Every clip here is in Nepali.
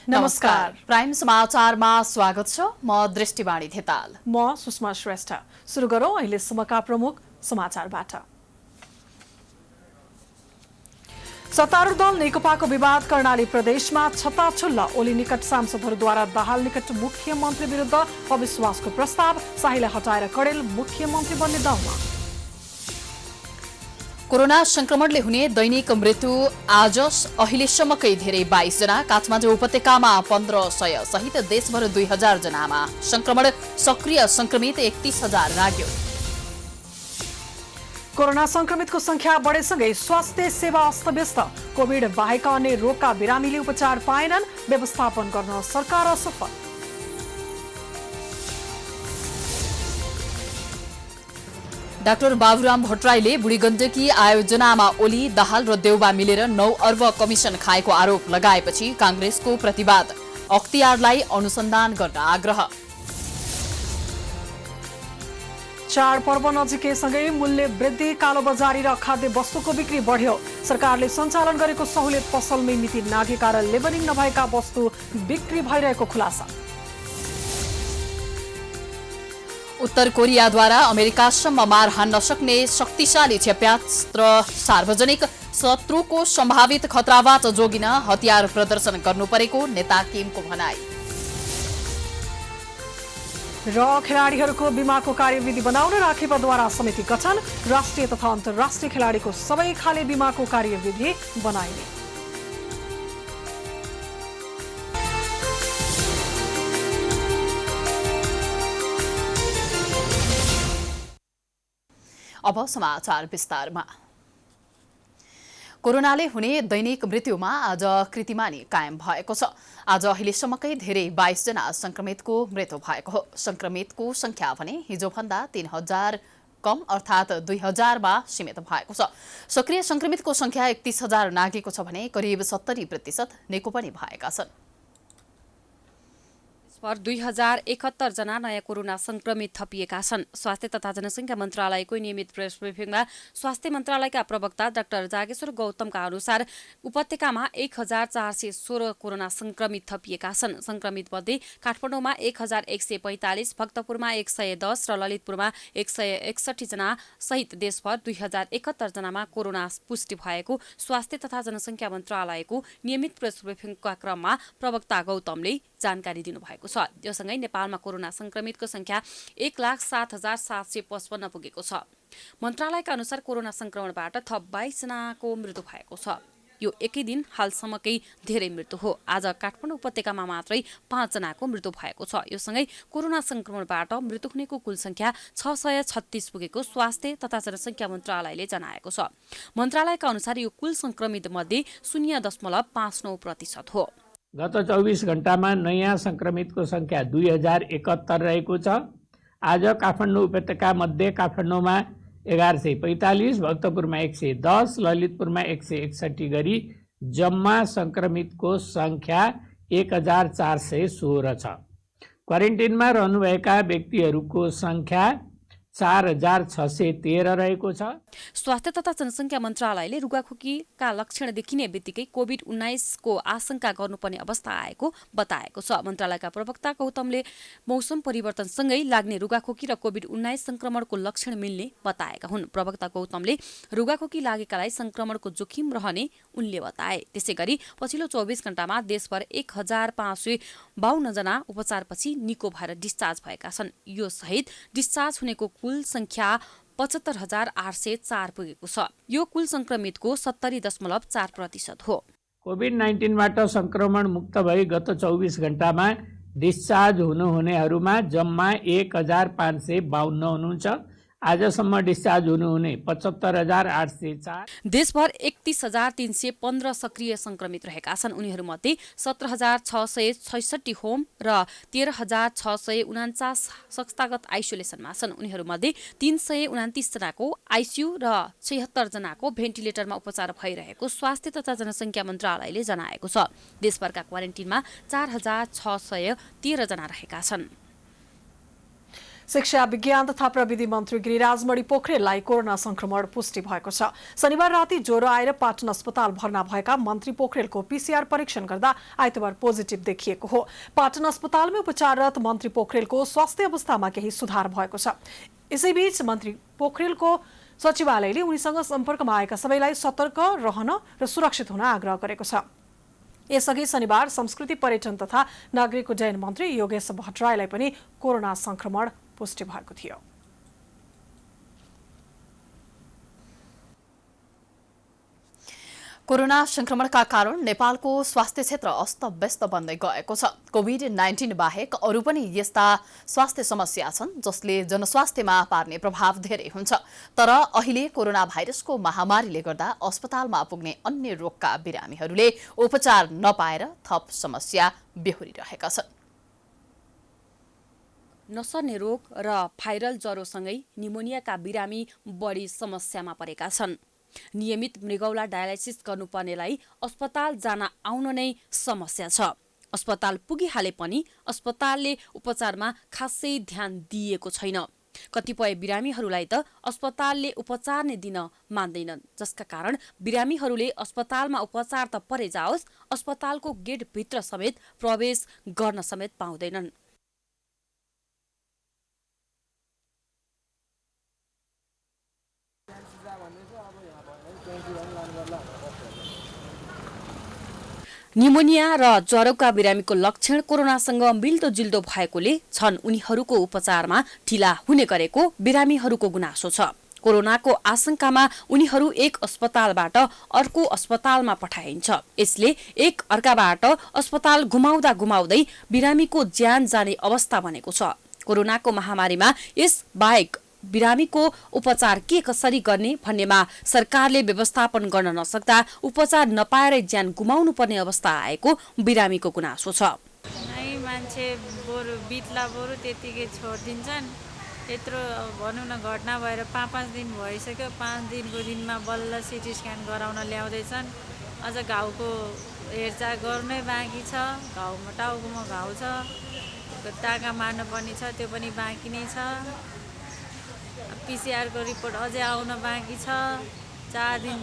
नमस्कार। प्राइम समाचारमा स्वागत छ। म दृष्टिवाणी धेताल। म सुषमा श्रेष्ठ। सुरु गरौँ अहिलेसम्मका प्रमुख समाचारबाट। सत्तारूढ दल नेकपाको विवाद कर्णाली प्रदेशमा छताछुल्ल। ओली निकट सांसदहरूद्वारा दाहाल निकट मुख्यमन्त्री विरुद्ध अविश्वासको प्रस्ताव। शाहीलाई हटाएर कडेल मुख्यमन्त्री बन्ने दाउमा। कोरोना संक्रमणले हुने दैनिक मृत्यु आज अहिलेसम्मकै धेरै 22 जना। काठमाडौँ उपत्यकामा 1500 सहित देशभर 2000 जनामा संक्रमण। सक्रिय संक्रमित 31,000 लाग्यो। कोरोना संक्रमितको संख्या बढेसँगै स्वास्थ्य सेवा अस्तव्यस्त। कोभिड बाहेक अन्य रोगका बिरामीले उपचार पाएनन्। व्यवस्थापन गर्न सरकार असफल। डाक्टर बाबुराम भट्टराईले बुढी गण्डकी आयोजनामा ओली, दाहाल र देउबा मिलेर 9 अर्ब कमिसन खाएको आरोप लगाएपछि कांग्रेसको प्रतिवाद। अख्तियारलाई अनुसन्धान गर्न आग्रह। चाडपर्व नजिकैसँगै मूल्य वृद्धि, कालोबजारी र खाद्य वस्तुको बिक्री बढ्यो। सरकारले सञ्चालन गरेको सहुलियत पसलमै मिति नाघेका र लेबलिङ नभएका वस्तु बिक्री भइरहेको खुलासा। उत्तर कोरियाद्वारा अमेरिकासम्म मार हान्न सक्ने शक्तिशाली क्षेप्यास्त्र। सार्वजनिक शत्रुको सम्भावित खतराबाट जोगिन हतियार प्रदर्शन गर्नु परेको नेता किमको भनाई। र खेलाडीहरूको बीमाको कार्यविधि बनाउन राखेपाद्वारा समिति गठन। राष्ट्रिय तथा अन्तर्राष्ट्रिय खेलाडीको सबै खाले बीमाको कार्यविधि बनाइने। अब समाचार विस्तारमा। कोरोनाले हुने दैनिक मृत्युमा आज कृतिमानी कायम भएको छ। आज अहिलेसम्मकै धेरै 22 जना संक्रमितको मृत्यु भएको हो। संक्रमितको संख्या भने हिजोभन्दा 3000 कम अर्थात् 2000मा सीमित भएको छ। सक्रिय संक्रमितको संख्या 31,000 नागेको छ भने करिब 70% निको पनि भएका छन्। 2071 जना नयाँ कोरोना संक्रमित थपिएका छन्। स्वास्थ्य तथा जनसङ्ख्या मन्त्रालयको नियमित प्रेस ब्रिफिङमा स्वास्थ्य मन्त्रालयका प्रवक्ता डाक्टर जागेश्वर गौतमका अनुसार उपत्यकामा 1416 कोरोना संक्रमित थपिएका छन्। संक्रमित मध्ये काठमाडौँमा 1145, भक्तपुरमा 110 र ललितपुरमा 161 जना सहित देशभर 2071 जनामा कोरोना पुष्टि भएको स्वास्थ्य तथा जनसङ्ख्या मन्त्रालयको नियमित प्रेस ब्रिफिङका क्रममा प्रवक्ता गौतमले जानकारी दिनुभएको छ। योसँगै नेपालमा कोरोना संक्रमितको संख्या 1,07,755 पुगेको छ। मन्त्रालयका अनुसार कोरोना संक्रमणबाट थप 22 जनाको मृत्यु भएको छ। यो एकै दिन हालसम्मकै धेरै मृत्यु हो। आज काठमाडौँ उपत्यकामा मात्रै 5 जनाको मृत्यु भएको छ। योसँगै कोरोना संक्रमणबाट मृत्यु हुनेको कुल संख्या 636 पुगेको स्वास्थ्य तथा जनसङ्ख्या मन्त्रालयले जनाएको छ। मन्त्रालयका अनुसार यो कुल संक्रमित मध्ये 0.59% हो। गत 24 घण्टामा नयाँ संक्रमितको संख्या 2071 रहेको छ। आज काठमाडौँ उपत्यका मध्ये काठमाडौँमा 1145, भक्तपुरमा 110, ललितपुरमा 161 गरी जम्मा संक्रमितको संख्या 1416 छ। क्वारेन्टिनमा रहनुभएका व्यक्तिहरूको संख्या 4613 रहेको छ। स्वास्थ्य तथा जनसङ्ख्या मन्त्रालयले रुगाखोकीका लक्षण देखिने बित्तिकै कोभिड-19 को आशंका गर्नुपर्ने अवस्था आएको बताएको छ। मन्त्रालयका प्रवक्ता गौतमले मौसम परिवर्तनसँगै लाग्ने रुगाखोकी र कोभिड-19 संक्रमणको लक्षण मिल्ने बताएका हुन्। प्रवक्ता गौतमले रुगाखोकी लागेकालाई संक्रमणको जोखिम रहने उनले बताए। त्यसैगरी पछिल्लो 24 घण्टामा देशभर 1552 जना उपचारपछि निको भएर डिस्चार्ज भएका छन्। यो सहित डिस्चार्ज हुनेको कुल संख्या 75,804 पुगेको छ। यो कुल संक्रमितको 70.4% हो। कोभिड-19बाट संक्रमण मुक्त भई गत 24 घण्टामा डिस्चार्ज हुनुहुनेहरूमा जम्मा 1552 हुनुहुन्छ। आजसम्म डिस्चार्ज हुनुहुने 75,804। देशभर 31,315 सक्रिय संक्रमित रहेका छन्। उनीहरूमध्ये 17,666 होम र 13,649 संस्थागत आइसोलेसनमा छन्। उनीहरूमध्ये 329 जनाको आइसियु र 76 जनाको भेन्टिलेटरमा उपचार भइरहेको स्वास्थ्य तथा जनसङ्ख्या मन्त्रालयले जनाएको छ। देशभरका क्वारेन्टिनमा 4,613 जना रहेका छन्। शिक्षा विज्ञान तथा प्रविधि मन्त्री गिरिराजमणि पोखरेललाई कोरोना संक्रमण पुष्टि भएको छ। शनिबार राति ज्वरो आएर पाटन अस्पताल भर्ना भएका मन्त्री पोखरेलको पीसीआर परीक्षण गर्दा आइतबार पोजिटिभ देखिएको हो। पाटन अस्पतालमा उपचाररत मन्त्री पोखरेलको स्वास्थ्य अवस्थामा केही सुधार भएको छ। यसैबीच मन्त्री पोखरेलको सचिवालयले उनीसँग सम्पर्कमा आएका सबैलाई सतर्क रहन र सुरक्षित हुन आग्रह गरेको छ। यसअघि शनिबार संस्कृति पर्यटन तथा नागरिक उड्डयन मन्त्री योगेश भट्टराईलाई पनि कोरोना संक्रमण पुष्टि भएको थियो। कोरोना संक्रमणका कारण नेपालको स्वास्थ्य क्षेत्र अस्तव्यस्त बन्दै गएको छ। कोभिड-19 बाहेक अरू पनि यस्ता स्वास्थ्य समस्या छन् जसले जनस्वास्थ्यमा पार्ने प्रभाव धेरै हुन्छ। तर अहिले कोरोना भाइरसको महामारीले गर्दा अस्पतालमा पुग्ने अन्य रोगका बिरामीहरूले उपचार नपाएर थप समस्या बेहोरिरहेका छन्। नसर्ने रोग र भाइरल ज्वरोसँगै निमोनियाका बिरामी बढी समस्यामा परेका छन्। नियमित मृगौला डायलाइसिस गर्नुपर्नेलाई अस्पताल जान आउन नै समस्या छ। अस्पताल पुगिहाले पनि अस्पतालले उपचारमा खासै ध्यान दिएको छैन। कतिपय बिरामीहरूलाई त अस्पतालले उपचार नै दिन मान्दैनन्, जसका कारण बिरामीहरूले अस्पतालमा उपचार त परे जाओस्, अस्पतालको गेटभित्र समेत प्रवेश गर्न समेत पाउँदैनन्। निमोनिया र ज्वरोका बिरामीको लक्षण कोरोनासँग मिल्दोजुल्दो भएकोले छन् उनीहरूको उपचारमा ढिला हुने गरेको बिरामीहरूको गुनासो छ। कोरोनाको आशंकामा उनीहरू एक अस्पतालबाट अर्को अस्पतालमा पठाइन्छ। यसले एक अर्काबाट अस्पताल घुमाउँदा घुमाउँदै बिरामीको ज्यान जाने अवस्था बनेको छ। कोरोनाको महामारीमा यस बाहेक बिरामीको उपचार के कसरी गर्ने भन्नेमा सरकारले व्यवस्थापन गर्न नसक्दा उपचार नपाएरै ज्यान गुमाउनु पर्ने अवस्था आएको बिरामीको गुनासो छ। मान्छे बरु बित्ला बरु त्यतिकै छोडिदिन्छन्। यत्रो भनौँ न घटना भएर 5-5 दिन भइसक्यो। 5 दिनको दिनमा बल्ल सिटी स्क्यान गराउन ल्याउँदैछन्। अझ घाउको हेरचाह गर्नै बाँकी छ। घाउमा टाउकोमा घाउ छ, टाका मार्नुपर्ने छ, त्यो पनि बाँकी नै छ। पीसीआर को रिपोर्ट अझै आउन बाँकी छ। 4 दिन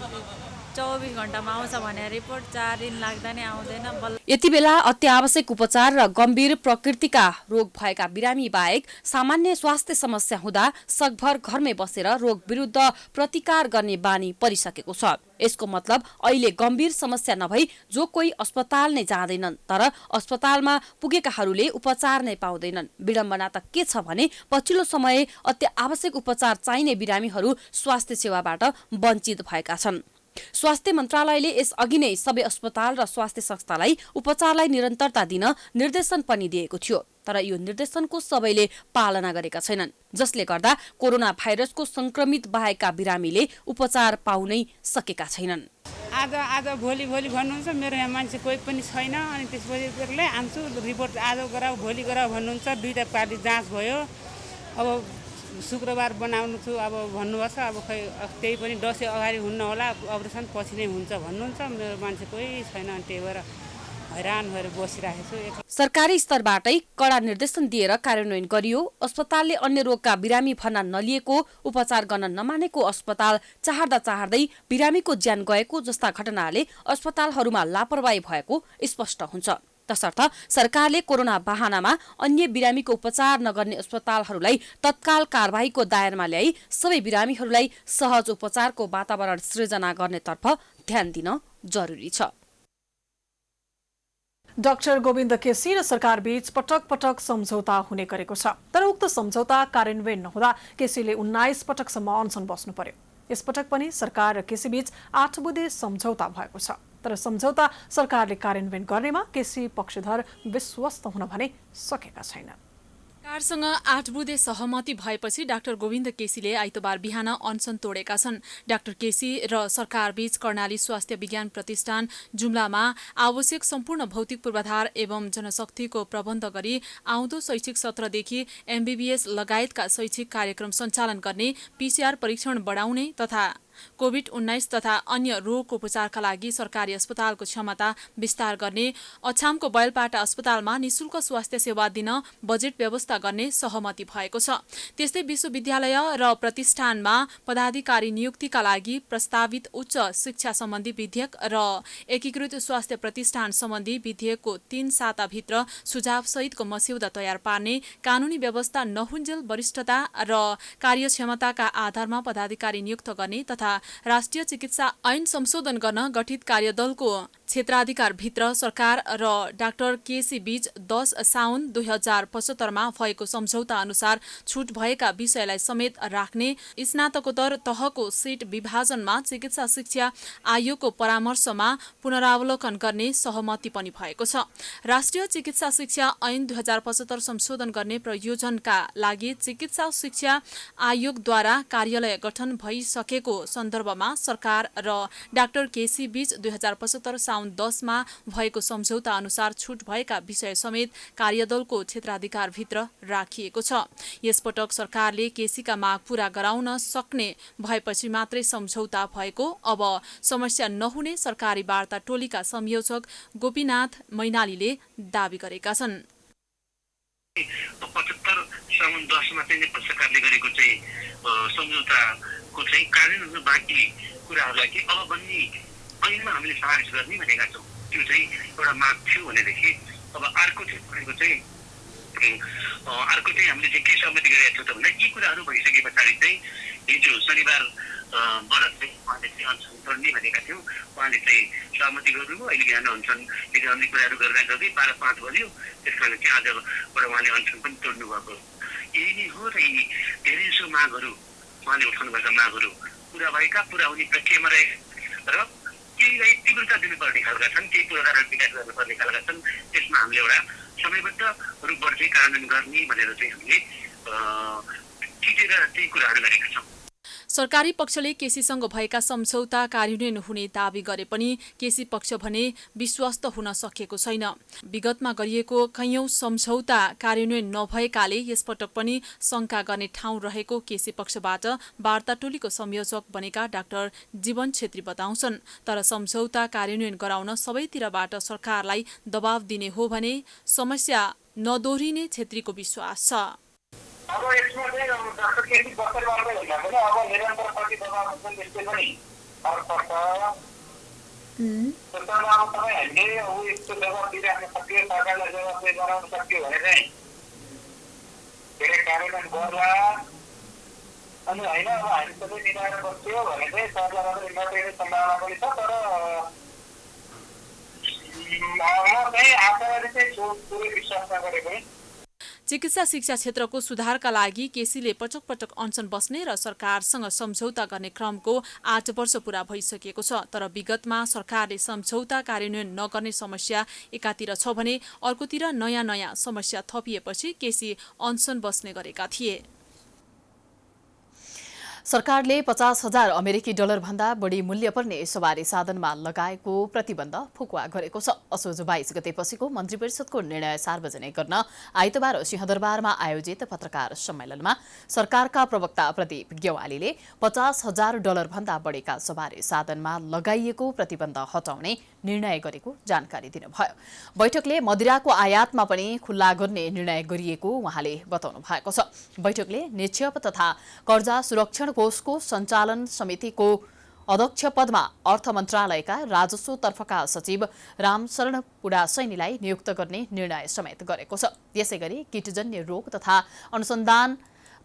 24 घण्टामा आउँछ भने रिपोर्ट 4 दिन लाग्दा नै आउँदैन। यति बेला अत्यावश्यक उपचार र गम्भीर प्रकृतिका रोग भएका बिरामी बाहेक सामान्य स्वास्थ्य समस्या हुँदा सकभर घरमै बसेर रोग विरुद्ध प्रतिकार गर्ने बानी परिसकेको छ। यसको मतलब अहिले गम्भीर समस्या नभई जो कोही अस्पताल नै जाँदैनन्, तर अस्पतालमा पुगेकाहरूले उपचार नै पाउँदैनन्। विडम्बना त के छ भने पछिल्लो समय अत्यावश्यक उपचार चाहिने बिरामीहरू स्वास्थ्य सेवाबाट वञ्चित भएका छन्। स्वास्थ्य मन्त्रालयले यसअघि नै सबै अस्पताल र स्वास्थ्य संस्थालाई उपचारलाई निरन्तरता दिन निर्देशन पनि दिएको थियो, तर यो निर्देशनको सबैले पालना गरेका छैनन्, जसले गर्दा कोरोना भाइरसको संक्रमित बाहेकका बिरामीले उपचार पाउनै सकेका छैनन्। आज भोलि भन्नुहुन्छ, मेरो यहाँ मान्छे कोही पनि छैन। अनि त्यसपछि आन्छु रिपोर्ट आज गराऊ भोलि गराऊ भन्नुहुन्छ। 2टा पार्टी जाँच भयो, अब शुक्रबार बनाउनु छु अब भन्नुभएको छ। अब खै त्यही पनि दसैँ अगाडि हुन्न होला, अपरेसन पछि नै हुन्छ भन्नुहुन्छ। मेरो मान्छे कोही छैन, अनि त्यही भएर हैरान भएर बसिरहेको छु। सरकारी स्तरबाटै कडा निर्देशन दिएर कार्यान्वयन गरियो। अस्पतालले अन्य रोगका बिरामी भर्ना नलिएको, उपचार गर्न नमानेको अस्पताल चाहँदै बिरामीको ज्यान गएको जस्ता घटनाले अस्पतालहरूमा लापरवाही भएको स्पष्ट हुन्छ। तसर्थ सरकारले कोरोना बहानामा अन्य बिरामीको उपचार नगर्ने अस्पतालहरूलाई तत्काल कारबाहीको दायरामा ल्याई सबै बिरामीहरूलाई सहज उपचारको वातावरण सृजना गर्नेतर्फ ध्यान दिन जरुरी छ। डाक्टर गोविन्द केसी र सरकार बीच पटक पटक सम्झौता हुने गरेको छ, तर उक्त सम्झौता कार्यान्वयन नहुँदा केसीले 19 पटकसम्म अनसन बस्नु पर्यो। यसपटक पनि सरकार र केसी बीच 8 बुँदे सम्झौता भएको छ, तर सम्झौता सरकारले कार्यान्वयन गर्नेमा केसी पक्षधर विश्वस्त हुन भने सकेका छैनन्। सरकारसँग 8 बुँदे सहमति भएपछि डाक्टर गोविन्द केसीले आइतबार बिहान अनसन तोडेका छन्। डाक्टर केसी र सरकार बीच कर्णाली स्वास्थ्य विज्ञान प्रतिष्ठान जुम्लामा आवश्यक सम्पूर्ण भौतिक पूर्वाधार एवं जनशक्तिको प्रबन्ध गरी आउँदो शैक्षिक सत्रदेखि एमबीबीएस लगायतका शैक्षिक कार्यक्रम सञ्चालन गर्ने, पीसीआर परीक्षण बढाउने तथा कोभिड-19 तथा अन्य रोग उपचारका लागि सरकारी अस्पतालको क्षमता विस्तार गर्ने, अछामको बैलपाटा अस्पतालमा निशुल्क स्वास्थ्य सेवा दिन बजेट व्यवस्था गर्ने सहमति भएको छ। त्यस्तै विश्वविद्यालय र प्रतिष्ठानमा पदाधिकारी नियुक्तिका लागि प्रस्तावित उच्च शिक्षा सम्बन्धी विधेयक र एकीकृत स्वास्थ्य प्रतिष्ठान सम्बन्धी विधेयकको 3 साताभित्र सुझाव सहितको मस्यौदा तयार पार्ने, कानूनी व्यवस्था नहुन्जेल वरिष्ठता र कार्यक्षमताका आधारमा पदाधिकारी नियुक्त गर्ने तथा राष्ट्रिय चिकित्सा ऐन संशोधन गर्न गठित कार्यदलको क्षेत्राधिकारभित्र सरकार र डाक्टर केसी बीच 10 साउन 2075 मा भएको सम्झौता अनुसार छुट भएका विषयलाई समेत राख्ने, स्नातकोत्तर तहको सिट विभाजनमा चिकित्सा शिक्षा आयोगको परामर्शमा पुनरावलोकन गर्ने सहमति पनि भएको छ। राष्ट्रिय चिकित्सा शिक्षा ऐन 2075 संशोधन गर्ने प्रयोजनका लागि चिकित्सा शिक्षा आयोगद्वारा कार्यालय गठन भइसकेको सन्दर्भमा सरकार र डाक्टर केसी बीच 2075 साउन 10 मा भएको सम्झौता अनुसार छुट भएका विषय समेत कार्यदलको क्षेत्राधिकारभित्र राखिएको छ। यसपटक सरकारले केसीका माग पूरा गराउन सक्ने भएपछि मात्रै सम्झौता भएको अब समस्या नहुने सरकारी वार्ता टोलीका संयोजक गोपीनाथ मैनालीले दावी गरेका छन्। 75 साउन 10 मा चाहिँ नेपाल सरकारले गरेको चाहिँ सम्झौताको चाहिँ कार्यान्वयन हुन बाँकी कुराहरूलाई चाहिँ अब बन्ने ऐनमा हामीले समावेश गर्ने भनेका छौँ। त्यो चाहिँ एउटा माग थियो भनेदेखि अब अर्को चाहिँ भनेको चाहिँ हामीले चाहिँ के सहमति गरेका छौँ त भन्दा यी कुराहरू भइसके पछाडि चाहिँ हिजो शनिबार बरत चाहिँ उहाँले चाहिँ अनसन तोड्ने भनेका थियौँ। उहाँले चाहिँ सहमति गर्नुभयो। अहिले बिहान अनसन हिजो हामीले कुराहरू गर्दा गर्दै 12:05 बज्यो। त्यस कारण चाहिँ आजबाट उहाँले अनसन पनि तोड्नु भएको। यही नै हो र यी धेरै जसो मागहरू उहाँले उठाउनुभएका मागहरू पुरा भएका, पुरा हुने प्रक्रियामा रहेका र केहीलाई तीव्रता दिनुपर्ने खालका छन्, केही पूर्वधारण विकास गर्नुपर्ने खालका छन्। त्यसमा हामीले एउटा समयबद्ध रूपबाट चाहिँ कार्यान्वयन गर्ने भनेर चाहिँ हामीले खिचेर त्यही कुराहरू गरेका छौँ। सरकारी पक्षले केसीसँग भएका सम्झौता कार्यान्वयन हुने दावी गरे पनि केसी पक्ष भने विश्वस्त हुन सकेको छैन। विगतमा गरिएको कैयौं सम्झौता कार्यान्वयन नभएकाले यसपटक पनि शंका गर्ने ठाउँ रहेको केसी पक्षबाट वार्ता टोलीको संयोजक बनेका डाक्टर जीवन छेत्री बताउँछन्। तर सम्झौता कार्यान्वयन गराउन सबैतिरबाट सरकारलाई दबाव दिने हो भने समस्या नदोहोरिने छेत्रीको विश्वास छ। अब यसमा चाहिँ डाक्टर केसी बस्दैबाट भन्दा पनि अब निरन्तर प्रतिबद्धता हुन्छ। त्यसले पनि फरक पर्छ। त्यसमा अब तपाईँहरूले यस्तो जवाब दिइराख्न सक्यो, सरकारलाई जवाब गराउन सक्यो भने चाहिँ धेरै कार्यान्वयन गर्ला। अनि होइन अब हामी सबै मिलाएर बस्यो भने चाहिँ सरलाई मात्रै नटेर्ने सम्भावना पनि छ। तर म चाहिँ आशावादी चाहिँ पुरै विश्वास नगरे पनि चिकित्सा शिक्षा क्षेत्रको सुधारका लागि केसीले पटक पटक अनसन बस्ने र सरकारसँग सम्झौता गर्ने क्रमको 8 वर्ष पूरा भइसकेको छ। तर विगतमा सरकारले सम्झौता कार्यान्वयन नगर्ने समस्या एकातिर छ भने अर्कोतिर नयाँ नयाँ समस्या थपिएपछि केसी अनसन बस्ने गरेका थिए। सरकारले 50,000 अमेरिकी डलर भन्दा बढी मूल्य पर्ने सवारी साधनमा लगाएको प्रतिबन्ध फुकुवा गरेको छ। असोज 22 गतेपछिको मन्त्री परिषदको निर्णय सार्वजनिक गर्न आइतबार सिंहदरबारमा आयोजित पत्रकार सम्मेलनमा सरकारका प्रवक्ता प्रदीप ग्यवालीले 50,000 डलर भन्दा बढीका सवारी साधनमा लगाइएको प्रतिबन्ध हटाउने निर्णय गरेको जानकारी दिनुभयो। बैठकले मदिराको आयातमा पनि खुल्ला गर्ने निर्णय गरिएको उहाँले बताउनु भएको छ। बैठकले निक्षेप तथा कर्जा सुरक्षण कोषको सञ्चालन समितिको अध्यक्ष पदमा अर्थ मन्त्रालयका राजस्वतर्फका सचिव रामशरण पुडासैनीलाई नियुक्त गर्ने निर्णय समेत गरेको छ। यसैगरी कीटजन्य रोग तथा अनुसन्धान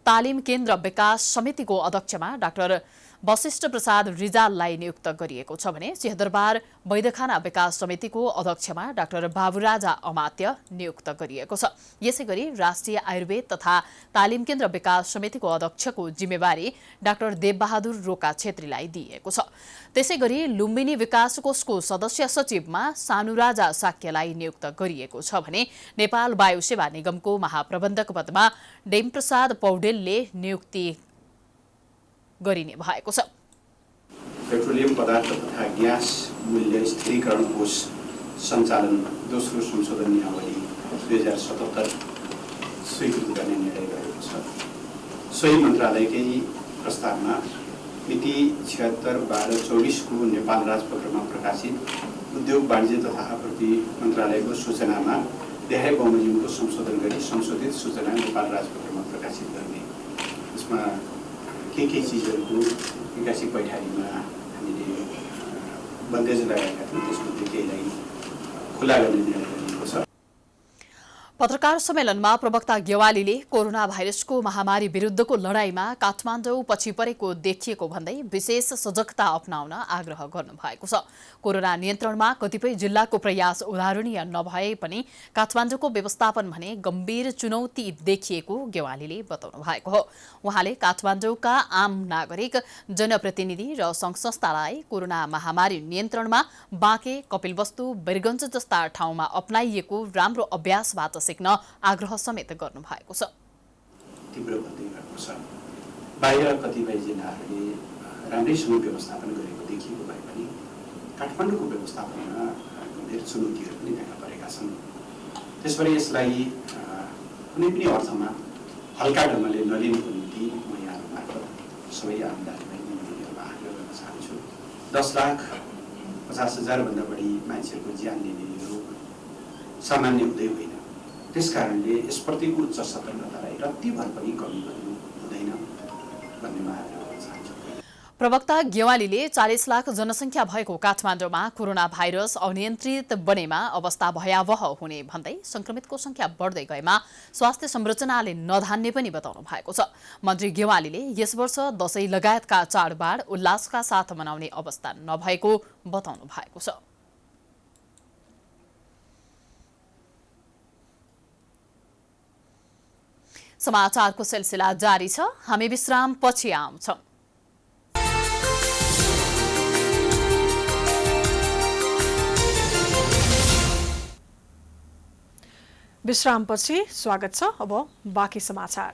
तालिम केन्द्र विकास समितिको अध्यक्षमा डाक्टर वशिष्ठ प्रसाद रिजाललाई नियुक्त गरिएको छ भने सिंहदरबार वैद्यखाना विकास समितिको अध्यक्षमा डाक्टर बाबुराजा अमात्य नियुक्त गरिएको छ। यसैगरी राष्ट्रिय आयुर्वेद तथा तालिम केन्द्र विकास समितिको अध्यक्षको जिम्मेवारी डाक्टर देवबहादुर रोका छेत्रीलाई दिइएको छ। त्यसैगरी लुम्बिनी विकास कोषको सदस्य सचिवमा सानुराजा साक्यलाई नियुक्त गरिएको छ भने नेपाल वायु सेवा निगमको महाप्रबन्धक पदमा डेमप्रसाद पौडेलले नियुक्ति गरिने भएको छ। पेट्रोलियम पदार्थ तथा ग्यास मूल्य स्थिरीकरण कोष सञ्चालन दोस्रो संशोधन नियमावली 2077 स्वीकृत गर्ने निर्णय गरेको छ। सोही मन्त्रालयकै प्रस्तावमा मिति 76/12/24 को नेपाल राजपत्रमा प्रकाशित उद्योग वाणिज्य तथा आपूर्ति मन्त्रालयको सूचनामा देहाय बमोजिमको संशोधन गरी संशोधित सूचना नेपाल राजपत्रमा प्रकाशित गर्ने। यसमा के चिजहरूको निकासी पैठारीमा हामीले बन्देज लगाएका थियौँ, त्यसमध्ये केहीलाई खुला गर्ने निर्णय गरिएको छ। पत्रकार सम्मेलनमा प्रवक्ता गेवालीले कोरोना भाइरसको महामारी विरुद्धको लडाईँमा काठमाडौँ पछि परेको देखिएको भन्दै विशेष सजगता अपनाउन आग्रह गर्नुभएको छ। कोरोना नियन्त्रणमा कतिपय जिल्लाको प्रयास उदाहरणीय नभए पनि काठमाडौँको व्यवस्थापन भने गम्भीर चुनौती देखिएको गेवालीले बताउनु भएको हो। उहाँले काठमाडौँका आम नागरिक, जनप्रतिनिधि र सङ्घ-संस्थालाई कोरोना महामारी नियन्त्रणमा बाँके, कपिलवस्तु, वीरगञ्ज जस्ता ठाउँमा अपनाइएको राम्रो अभ्यासबाट सिक्न आग्रह समेत गर्नु भएको छ। तीव्र बन्दै गएको छ। बाहिर कतिपय जिल्लाहरूले राम्रैसँग व्यवस्थापन गरेको देखिएको भए पनि काठमाडौँको व्यवस्थापनमा गम्भीर चुनौतीहरू पनि देखा परेका छन्। त्यसैले यसलाई कुनै पनि अर्थमा हल्का ढङ्गले नलिनुको निम्ति म यहाँहरू मार्फत सबै आम दाजुभाइ दिदीबहिनीहरूमा आग्रह गर्न चाहन्छु। 10,50,000 भन्दा बढी मान्छेहरूको ज्यान लिने यो सामान्य हुँदै होइन। त्यसकारणले यसप्रतिको उच्च सतर्कतालाई रत्तिभर पनि कमी गर्नु हुँदैन भन्ने म आग्रह गर्न चाहन्छु। प्रवक्ता गेवालीले 40 लाख जनसङ्ख्या भएको काठमाडौँमा कोरोना भाइरस अनियन्त्रित बनेमा अवस्था भयावह हुने भन्दै संक्रमितको संख्या बढ्दै गएमा स्वास्थ्य संरचनाले नधान्ने पनि बताउनु भएको छ। मन्त्री गेवालीले यस वर्ष दशैं लगायतका चाडबाड उल्लासका साथ मनाउने अवस्था नभएको बताउनु भएको छ। समाचारको सिलसिला जारी छ। हामी विश्राम पछि आउँछौं। विश्रामपछि स्वागत छ। अब बाँकी समाचार।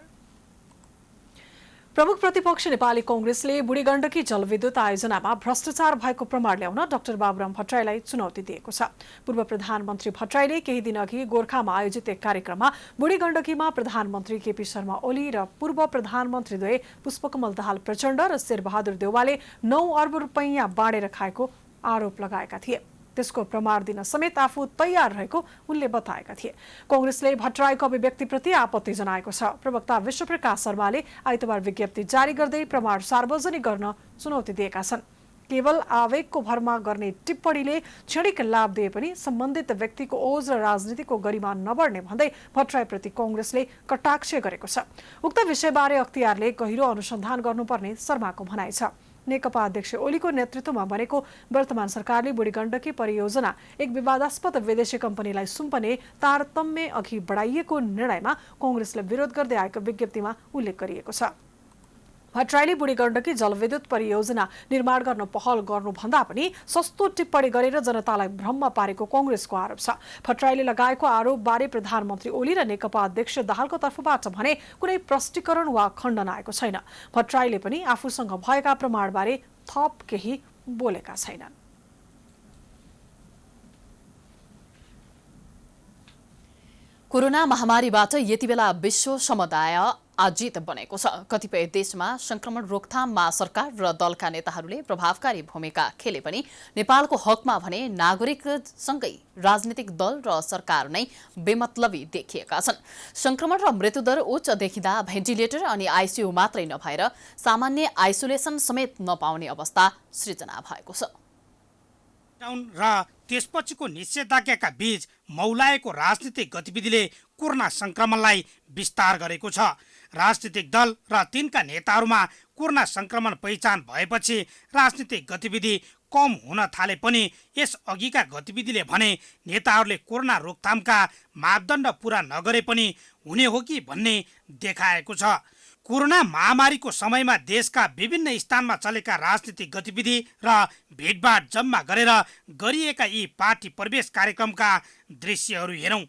प्रमुख प्रतिपक्ष नेपाली कांग्रेसले बुढीगण्डकी जलविद्युत आयोजनामा भ्रष्टाचार भएको प्रमाण ल्याउन डाक्टर बाबुराम भट्टराईलाई चुनौती दिएको छ। पूर्व प्रधानमन्त्री भट्टराईले केही दिनअघि गोरखामा आयोजित एक कार्यक्रममा बुढीगण्डकीमा प्रधानमन्त्री केपी शर्मा ओली र पूर्व प्रधानमन्त्रीद्वय पुष्पकमल दाहाल प्रचण्ड र शेरबहादुर देउवाले 9 अर्ब रुपैयाँ बाँडेर खाएको आरोप लगाएका थिए। त्यसको प्रमाण दिन समेत आफू तयार रहेको उनले बताएका थिए। कांग्रेसले भट्टराईको अभिव्यक्तिप्रति आपत्ति जनाएको छ। प्रवक्ता विश्वप्रकाश शर्माले आइतबार विज्ञप्ति जारी गर्दै प्रमाण सार्वजनिक गर्न चुनौती दिएका छन्। केवल आवेगको भरमा गर्ने टिप्पणीले क्षणिक लाभ दिए पनि सम्बन्धित व्यक्तिको ओज र राजनीतिको गरिमा नबढ्ने भन्दै भट्टराईप्रति कांग्रेसले कटाक्ष गरेको छ। उक्त विषयबारे अख्तियारले गहिरो अनुसन्धान गर्नुपर्ने शर्माको भनाइ छ। नेकपा अध्यक्ष ओलीको नेतृत्वमा बनेको वर्तमान सरकारले बुढीगण्डकी परियोजना एक विवादास्पद विदेशी कम्पनीलाई सुम्पने तारतम्य अघि बढाइएको निर्णयमा कांग्रेसले विरोध गर्दै आएको विज्ञप्तिमा उल्लेख गरिएको छ। भट्टराईले बुढीगण्डकी जलविद्युत परियोजना निर्माण गर्न पहल गर्नुभन्दा पनि सस्तो टिप्पणी गरेर जनतालाई भ्रममा पारेको कांग्रेसको आरोप छ। भट्टराईले लगाएको आरोपबारे प्रधानमन्त्री ओली र नेकपा अध्यक्ष दाहालको तर्फबाट भने कुनै प्रष्टीकरण वा खण्डन आएको छैन। भट्टराईले पनि आफूसँग भएका प्रमाणबारे थप केही बोलेका छैनन्। कोरोना महामारीबाट यति बेला विश्व समुदाय आजित बनेको छ। कतिपय देशमा संक्रमण रोकथाममा सरकार र दलका नेताहरूले प्रभावकारी भूमिका खेले पनि नेपालको हकमा भने नागरिकसँगै राजनीतिक दल र सरकार नै बेमतलबी देखिएका छन्। संक्रमण र मृत्युदर उच्च देखिँदा भेन्टिलेटर अनि आइसियु मात्रै नभएर सामान्य आइसोलेसन समेत नपाउने अवस्था सृजना भएको छ। र त्यसपछिको निषेधाज्ञाका बीच मौलाएको राजनीतिक गतिविधिले कोरोना संक्रमणलाई विस्तार गरेको छ। राजनीतिक दल र तिनका नेताहरूमा कोरोना संक्रमण पहिचान भएपछि राजनीतिक गतिविधि कम हुन थाले पनि यस अघिका गतिविधिले भने नेताहरूले कोरोना रोकथामका मापदण्ड पूरा नगरे पनि हुने हो कि भन्ने देखाएको छ। कोरोना महामारीको समयमा देशका विभिन्न स्थानमा चलेका राजनीतिक गतिविधि र भिडभाड जम्मा गरेर गरिएका यी पार्टी प्रवेश कार्यक्रमका दृश्यहरू हेरौं।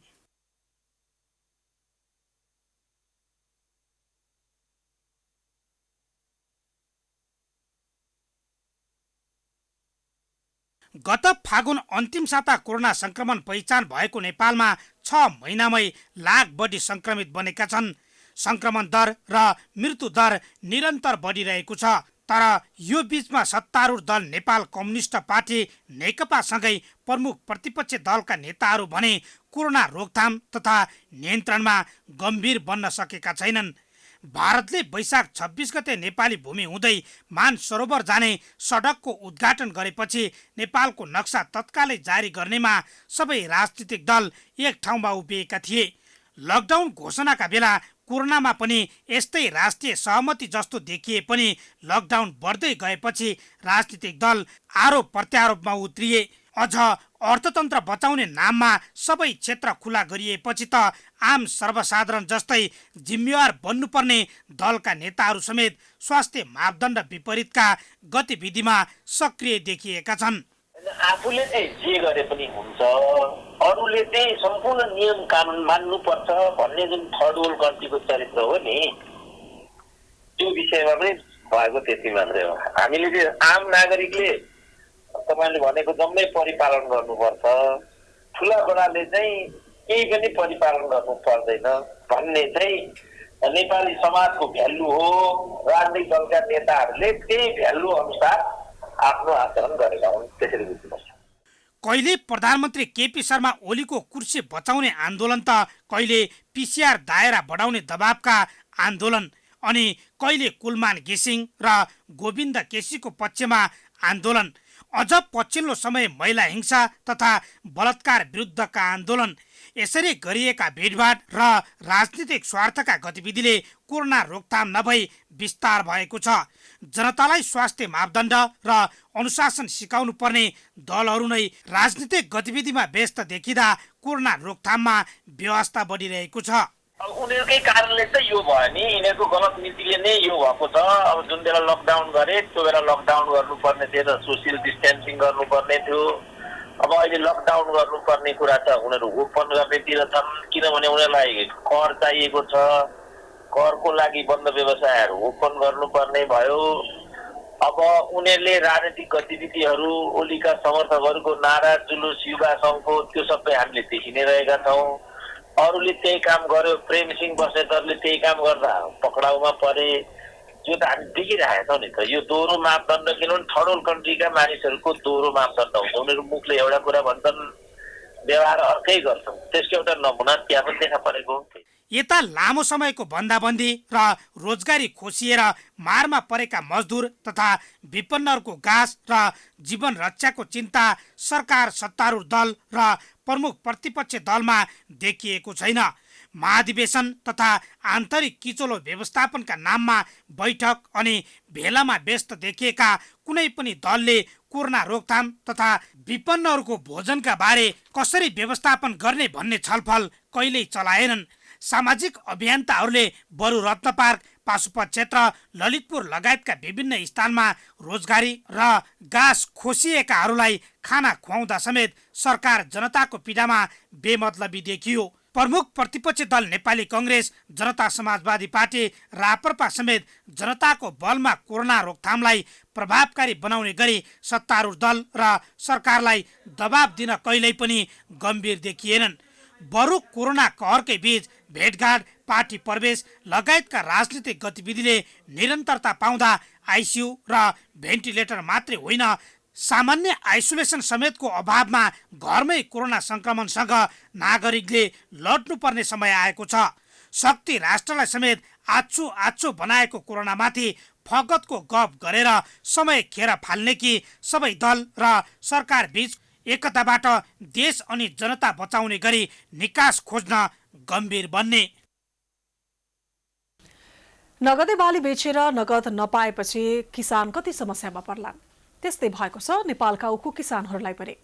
गत फागुन अन्तिम साता कोरोना संक्रमण पहिचान भएको नेपालमा 6 महिनामै लाख बढी संक्रमित बनेका छन्। संक्रमण दर र मृत्यु दर निरन्तर बढिरहेको छ। तर यो बीचमा सत्तारूढ दल नेपाल कम्युनिस्ट पार्टी नेकपासँगै प्रमुख प्रतिपक्षी दलका नेताहरू भने कोरोना रोकथाम तथा नियन्त्रणमा गम्भीर बन्न सकेका छैनन्। भारतले वैशाख 26 गते नेपाली भूमि हुँदै मानसरोवर जाने सडकको उद्घाटन गरेपछि नेपालको नक्सा तत्कालै जारी गर्नेमा सबै राजनीतिक दल एक ठाउँमा उभिएका थिए। लकडाउन घोषणाका बेला कोरोनामा पनि यस्तै राष्ट्रिय सहमति जस्तो देखिए पनि लकडाउन बढ्दै गएपछि राजनीतिक दल आरोप प्रत्यारोपमा उत्रिए। अझ अर्थतन्त्र बचाउने नाममा सबै क्षेत्र खुला गरिएपछि त आम सर्वसाधारण जस्तै जिम्मेवार बन्नुपर्ने दलका नेताहरू समेत स्वास्थ्य मापदण्ड विपरीतका गतिविधिमा सक्रिय देखिएका छन्। आफूले चाहिँ जे गरे पनि हुन्छ, अरूले चाहिँ सम्पूर्ण नियम कानुन मान्नुपर्छ भन्ने जुन थर्ड वर्ल्ड कन्ट्रीको चरित्र हो नि, त्यो विषयमा पनि भएको त्यति मात्रै हो। हामीले चाहिँ आम नागरिकले तपाईँले भनेको जम्मै परिपालन गर्नुपर्छ, ठुला बडाले चाहिँ केही पनि परिपालन गर्नु पर्दैन भन्ने चाहिँ नेपाली समाजको भ्यालु हो। राजनीतिक दलका नेताहरूले त्यही भ्यालु अनुसार आफ्नो आचरण गरेका हुन्, त्यसरी बुझ्नुपर्छ। कहिले प्रधानमन्त्री केपी शर्मा ओलीको कुर्सी बचाउने आन्दोलन त कहिले पिसिआर दायरा बढाउने दबावका आन्दोलन अनि कहिले कुलमान घिसिङ र गोविन्द केसीको पक्षमा आन्दोलन, अझ पछिल्लो समय महिला हिंसा तथा बलात्कार विरुद्धका आन्दोलन, यसरी गरिएका भिडभाड र राजनीतिक स्वार्थका गतिविधिले कोरोना रोकथाम नभई विस्तार भएको छ। जनतालाई स्वास्थ्य मापदण्ड र अनुशासन सिकाउनु पर्ने दलहरू नै राजनीतिक गतिविधिमा व्यस्त देखिँदा कोरोना रोकथाममा व्यवस्था बढिरहेको छ। उनीहरूकै कारणले त यो भयो नि, यिनीहरूको गलत नीतिले नै यो भएको छ। अब जुन बेला लकडाउन गरे त्यो बेला लकडाउन गर्नुपर्ने थियो, सोसियल डिस्टेन्सिङ गर्नुपर्ने थियो। अब अहिले लकडाउन गर्नुपर्ने कुरा त उनीहरू ओपन गर्नेतिर छन्, किनभने उनीहरूलाई कर चाहिएको छ। करको लागि बन्द व्यवसायहरू ओपन गर्नुपर्ने भयो। अब उनीहरूले राजनीतिक गतिविधिहरू, ओलीका समर्थकहरूको नारा जुलुस, युवा सङ्घको, त्यो सबै हामीले देखि नै रहेका छौँ। अरूले त्यही काम गर्यो, प्रेम सिंह बस्नेतहरूले त्यही काम गर्दा पक्राउमा परे, यो त हामी देखिरहेका छौँ नि त। यो दोहोरो मापदण्ड, किनभने थर्ड वर्ल्ड कन्ट्रीका मानिसहरूको दोहोरो मापदण्ड हुन्छ। उनीहरू मुखले एउटा कुरा भन्छन्, व्यवहार अर्कै गर्छन्। त्यसको एउटा नमुना त्यहाँ पनि देखा परेको। यता लामो समयको बन्दाबन्दी र रोजगारी खोसिएर मारमा परेका मजदुर तथा विपन्नहरूको गाँस र जीवन रक्षाको चिन्ता सरकार, सत्तारूढ दल र प्रमुख प्रतिपक्ष दलमा देखिएको छैन। महाधिवेशन तथा आन्तरिक किचोलो व्यवस्थापनका नाममा बैठक अनि भेलामा व्यस्त देखिएका कुनै पनि दलले कोरोना रोकथाम तथा विपन्नहरूको भोजनका बारे कसरी व्यवस्थापन गर्ने भन्ने छलफल कहिल्यै चलाएनन्। सामाजिक अभियन्ताहरूले बरु रत्न पार्क, पाशुपत क्षेत्र, ललितपुर लगायतका विभिन्न स्थानमा रोजगारी र गाँस खोसिएकाहरूलाई खाना खुवाउँदा समेत सरकार जनताको पीडामा बेमतलबी देखियो। प्रमुख प्रतिपक्ष दल नेपाली कङ्ग्रेस, जनता समाजवादी पार्टी, राप्रपा समेत जनताको बलमा कोरोना रोकथामलाई प्रभावकारी बनाउने गरी सत्तारूढ दल र सरकारलाई दबाब दिन कहिल्यै पनि गम्भीर देखिएनन्। बरु कोरोना कहरकै बीच भेटघाट, पार्टी प्रवेश लगायतका राजनीतिक गतिविधिले निरन्तरता पाउँदा आइसियु र भेन्टिलेटर मात्रै होइन, सामान्य आइसोलेसन समेतको अभावमा घरमै कोरोना संक्रमणसँग नागरिकले लड्नुपर्ने समय आएको छ। शक्ति राष्ट्रलाई समेत आच्छो बनाएको कोरोनामाथि फगतको गफ गरेर समय खेर फाल्ने कि सबै दल र सरकार बीच एकताबाट देश अनि जनता बचाउने गरी निकास खोज्न गम्भीर बन्ने। नगदे बाली बेचेर नगद नपाएपछि किसान कति समस्यामा पर्लान्। त्यस्तै भएको छ नेपालका उखु किसानहरूलाई पनि।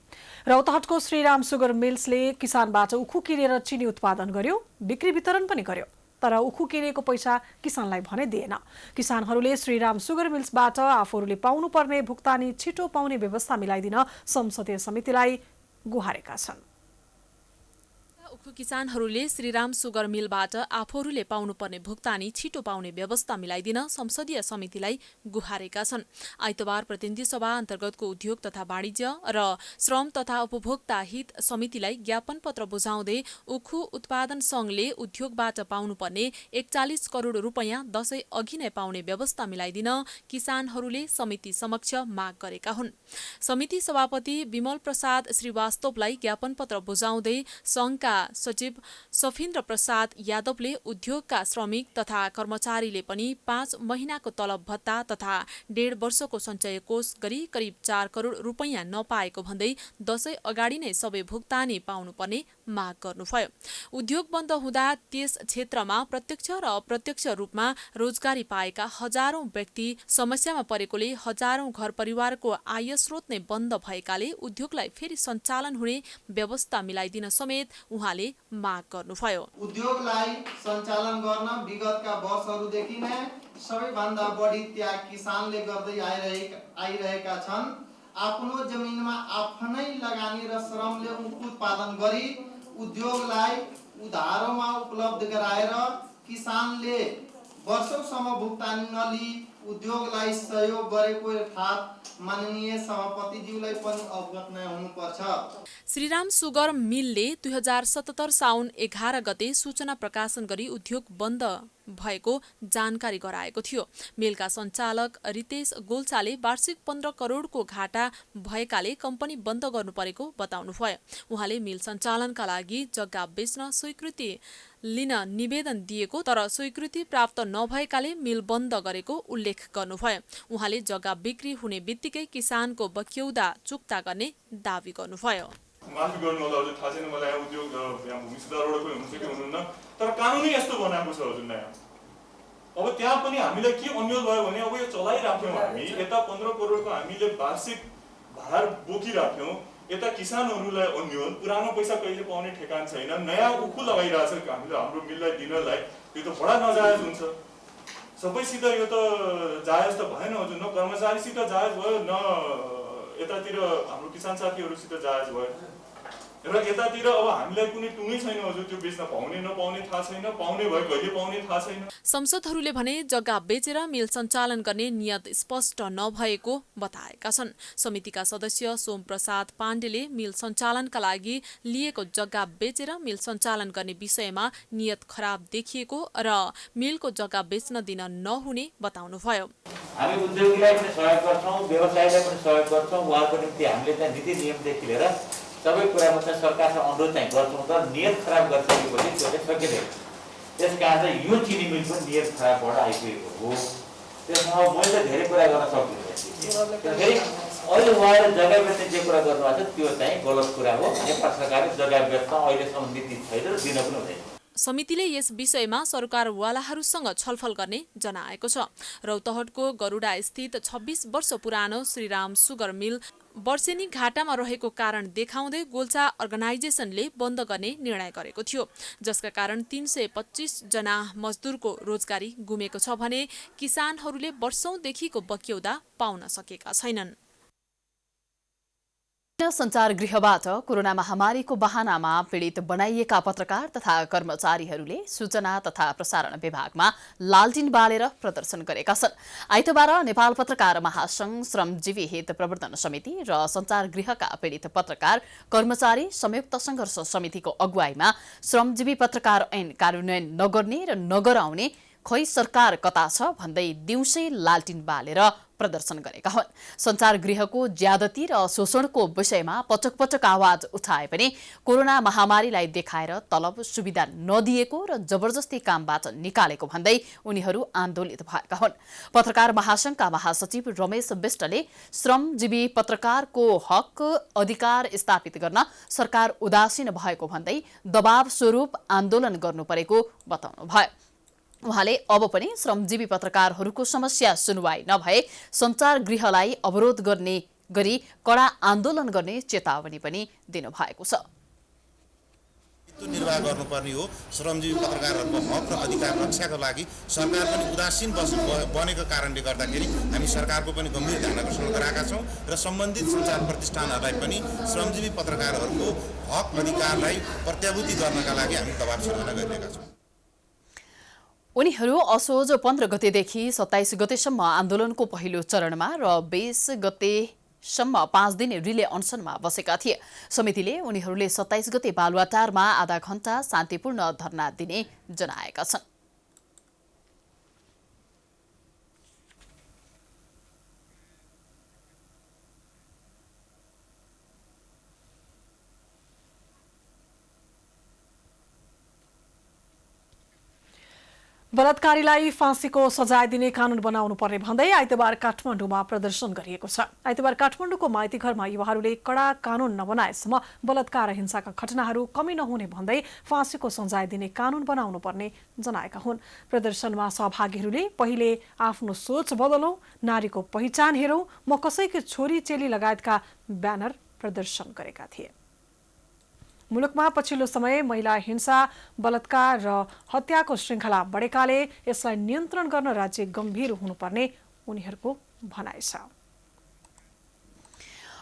रौतहटको श्रीराम सुगर मिल्सले किसानबाट उखु किनेर चिनी उत्पादन गर्यो, बिक्री वितरण पनि गर्यो। तर उखु किनेको पैसा किसानलाई भने दिएन। किसानहरूले श्रीराम सुगर मिल्सबाट आफूहरूले पाउनुपर्ने भुक्तानी छिटो पाउने व्यवस्था मिलाइदिन संसदीय समितिलाई गुहारेका छन्। उखु किसानहरूले श्रीराम सुगर मिलबाट आफूहरूले पाउनुपर्ने भुक्तानी छिटो पाउने व्यवस्था मिलाइदिन संसदीय समितिलाई गुहारेका छन्। आइतबार प्रतिनिधि सभा अन्तर्गतको उद्योग तथा वाणिज्य र श्रम तथा उपभोक्ता हित समितिलाई ज्ञापन पत्र बुझाउँदै उखु उत्पादन संघले उद्योगबाट पाउनुपर्ने 41 करोड रुपैयाँ दशैं अघि नै पाउने व्यवस्था मिलाइदिन किसानहरूले समिति समक्ष माग गरेका हुन्। समिति सभापति विमल प्रसाद श्रीवास्तवलाई ज्ञापन पत्र बुझाउँदै संघका सचिव सफिन्द्र प्रसाद यादवले उद्योगका श्रमिक तथा कर्मचारीले पनि 5 महिनाको तलब भत्ता तथा 1.5 वर्षको सञ्चय कोष गरी करिब 4 करोड रुपैयाँ नपाएको भन्दै दशैं अगाडि नै सबै भुक्तानी पाउनुपर्ने माग गर्नुभयो। उद्योग बन्द हुँदा त्यस क्षेत्रमा प्रत्यक्ष र अप्रत्यक्ष रूपमा रोजगारी पाएका हजारौं व्यक्ति समस्यामा परेकोले हजारौं घर परिवारको आय स्रोत नै बन्द भएकाले उद्योगलाई फेरि सञ्चालन हुने व्यवस्था मिलाइदिन समेत उहाँले माग गर्नुभयो। उद्योगलाई सञ्चालन गर्न विगतका वर्षहरूदेखि नै सबैभन्दा बढी त्याग किसानले गर्दै आइरहेका छन्। आफ्नो जमिनमा आफ्नै लगानी र श्रमले उत्पादन गरी उद्योगलाई उधारोमा उपलब्ध गराएर किसानले वर्षौंसम्म भुक्तानी नलिई उद्योगलाई सहयोग गरेको यथार्थ माननीय सभापतिज्यूलाई पनि अवगत नै हुनुपर्छ। श्रीराम सुगर मिलले 2077 साउन 11 गते सूचना प्रकाशन गरी उद्योग बन्द भएको जानकारी गराएको थियो। मिलका सञ्चालक रितेश गोल्छाले वार्षिक 15 करोडको घाटा भएकाले कम्पनी बन्द गर्नु परेको बताउनुभयो। उहाँले मिल सञ्चालनका लागि जग्गा बेच्न स्वीकृति लिन निवेदन दिएको तर स्वीकृति प्राप्त नभएकाले मिल बन्द गरेको उल्लेख गर्नुभयो। उहाँले जग्गा बिक्री हुने बित्तिकै किसानको बक्यौदा चुक्ता गर्ने दावी गर्नुभयो। माफी गर्नु होला हजुर, थाहा छैन मलाई उद्योग यहाँ भूमि सुधारबाट पनि हुन्छ कि हुनुहुन्न, तर कानुनै यस्तो बनाएको छ हजुर नयाँ। अब त्यहाँ पनि हामीलाई के अन्यल भयो भने अब यो चलाइराख्यौँ हामी, यता 15 करोडको हामीले वार्षिक भार बोकिराख्यौँ, यता किसानहरूलाई अन्यल, पुरानो पैसा कहिले पाउने ठेकान छैन, नयाँ उखु लगाइरहेछ हामीले हाम्रो मिललाई दिनलाई, यो त बडा नजायज हुन्छ। सबैसित यो त जायज त भएन हजुर, न कर्मचारीसित जायज भयो न यतातिर हाम्रो किसान साथीहरूसित जायज भयो र यतातिर अब हामीलाई कुनै टुङ्गै छैन हजुर, त्यो बेच्न पाउने नपाउने थाहा छैन, पाउने भयो कहिले पाउने थाहा छैन। संसदहरूले भने जग्गा बेचेर मिल सञ्चालन गर्ने नियत स्पष्ट नभएको बताएका छन्। समितिका सदस्य सोम प्रसाद पाण्डेले मिल सञ्चालनका लागि लिएको जग्गा बेचेर मिल सञ्चालन गर्ने विषयमा नियत खराब देखिएको र मिलको जग्गा बेच्न दिन नहुने बताउनुभयो। हामी उद्योगीलाई पनि सहयोग गर्छौँ, व्यवसायलाई पनि सहयोग गर्छौँ, उहाँको निम्ति हामीले चाहिँ नीति नियमदेखि लिएर सबै कुरामा चाहिँ सरकारसँग अनुरोध चाहिँ गर्छौँ, तर नियत खराब गरिसकेपछि त्यो चाहिँ सकिँदैन। त्यसकारण चाहिँ यो चिनी मिल पनि नियत खराबबाट आइपुगेको हो। त्यसमा मैले धेरै कुरा गर्न सक्दिनँ। फेरि अहिले उहाँले जग्गा बेच्ने जे कुरा गर्नुभएको छ त्यो चाहिँ गलत कुरा हो। नेपाल सरकारले जग्गा बेच्न अहिलेसम्म नीति छैन र दिन पनि हुँदैन। समितिले यस विषयमा सरकारवालाहरूसँग छलफल गर्ने जनाएको छ। रौतहटको गरुडा स्थित 26 वर्ष पुरानो श्रीराम सुगर मिल वर्षेनी घाटामा रहेको कारण देखाउँदै गोल्छा अर्गनाइजेसनले बन्द गर्ने निर्णय गरेको थियो, जसका कारण 325 जना मजदुरको रोजगारी गुमेको छ भने किसानहरूले वर्षौंदेखिको बक्यौदा पाउन सकेका छैनन्। सञ्चार गृहबाट कोरोना महामारीको बहानामा पीडित बनाइएका पत्रकार तथा कर्मचारीहरूले सूचना तथा प्रसारण विभागमा लालटिन बालेर प्रदर्शन गरेका छन्। आइतबार नेपाल पत्रकार महासंघ, श्रमजीवी हित प्रवर्धन समिति र सञ्चार गृहका पीडित पत्रकार कर्मचारी संयुक्त संघर्ष समितिको अगुवाईमा श्रमजीवी पत्रकार ऐन कार्यान्वयन नगर्ने र नगराउने खै सरकार कता छ भन्दै दिउँसै लालटिन बालेर प्रदर्शन गरेका हुन्। सञ्चार गृहको ज्यादती र शोषणको विषयमा पटक पटक आवाज उठाए पनि कोरोना महामारीलाई देखाएर तलब सुविधा नदिएको र जबरजस्ती कामबाट निकालेको भन्दै उनीहरू आन्दोलित भएका हुन्। पत्रकार महासंघका महासचिव रमेश विष्टले श्रमजीवी पत्रकारको हक अधिकार स्थापित गर्न सरकार उदासीन भएको भन्दै दबाव स्वरूप आन्दोलन गर्नु परेको बताउनुभयो। उहाँले अब पनि श्रमजीवी पत्रकारहरूको समस्या सुनवाई नभए सञ्चार गृहलाई अवरोध गर्ने गरी कडा आन्दोलन गर्ने चेतावनी पनि दिनुभएको छ। निर्वाह गर्नुपर्ने हो। श्रमजीवी पत्रकारहरूको हक र अधिकार रक्षाको लागि सरकार पनि उदासीन बनेको कारणले गर्दाखेरि हामी सरकारको पनि गम्भीर ध्यान आकर्षण गराएका छौँ र सम्बन्धित सञ्चार प्रतिष्ठानहरूलाई पनि श्रमजीवी पत्रकारहरूको हक अधिकारलाई प्रत्याभूति गर्नका लागि हामी दबाब सिर्जना गरिरहेका छौँ। उनीहरू असोज 15 गतेदेखि 27 गतेसम्म आन्दोलनको पहिलो चरणमा र 20 गतेसम्म 5 दिने रिले अनसनमा बसेका थिए। समितिले उनीहरूले 27 गते बालुवाटारमा आधा घण्टा शान्तिपूर्ण धरना दिने जनाएका छन्। बलात्कारीलाई फाँसीको सजाय दिने कानून बनाउनु पर्ने भन्दै आइतबार काठमाडौँमा प्रदर्शन गरिएको छ। आइतबार काठमाडौँको माइतीघरमा युवाहरूले कडा कानून नबनाएसम्म बलात्कार र हिंसाका घटनाहरू कमी नहुने भन्दै फाँसीको सजाय दिने कानून बनाउनु पर्ने जनाएका हुन्। प्रदर्शनमा सहभागीहरूले पहिले आफ्नो सोच बदलौं, नारीको पहिचान हेरौं, म कसैको छोरी चेली लगायतका ब्यानर प्रदर्शन गरेका थिए। मुलुकमा पछिल्लो समय महिला हिंसा, बलात्कार र हत्याको श्रृङ्खला बढेकाले यसलाई नियन्त्रण गर्न राज्य गम्भीर हुनुपर्ने उनीहरूको भनाइ छ।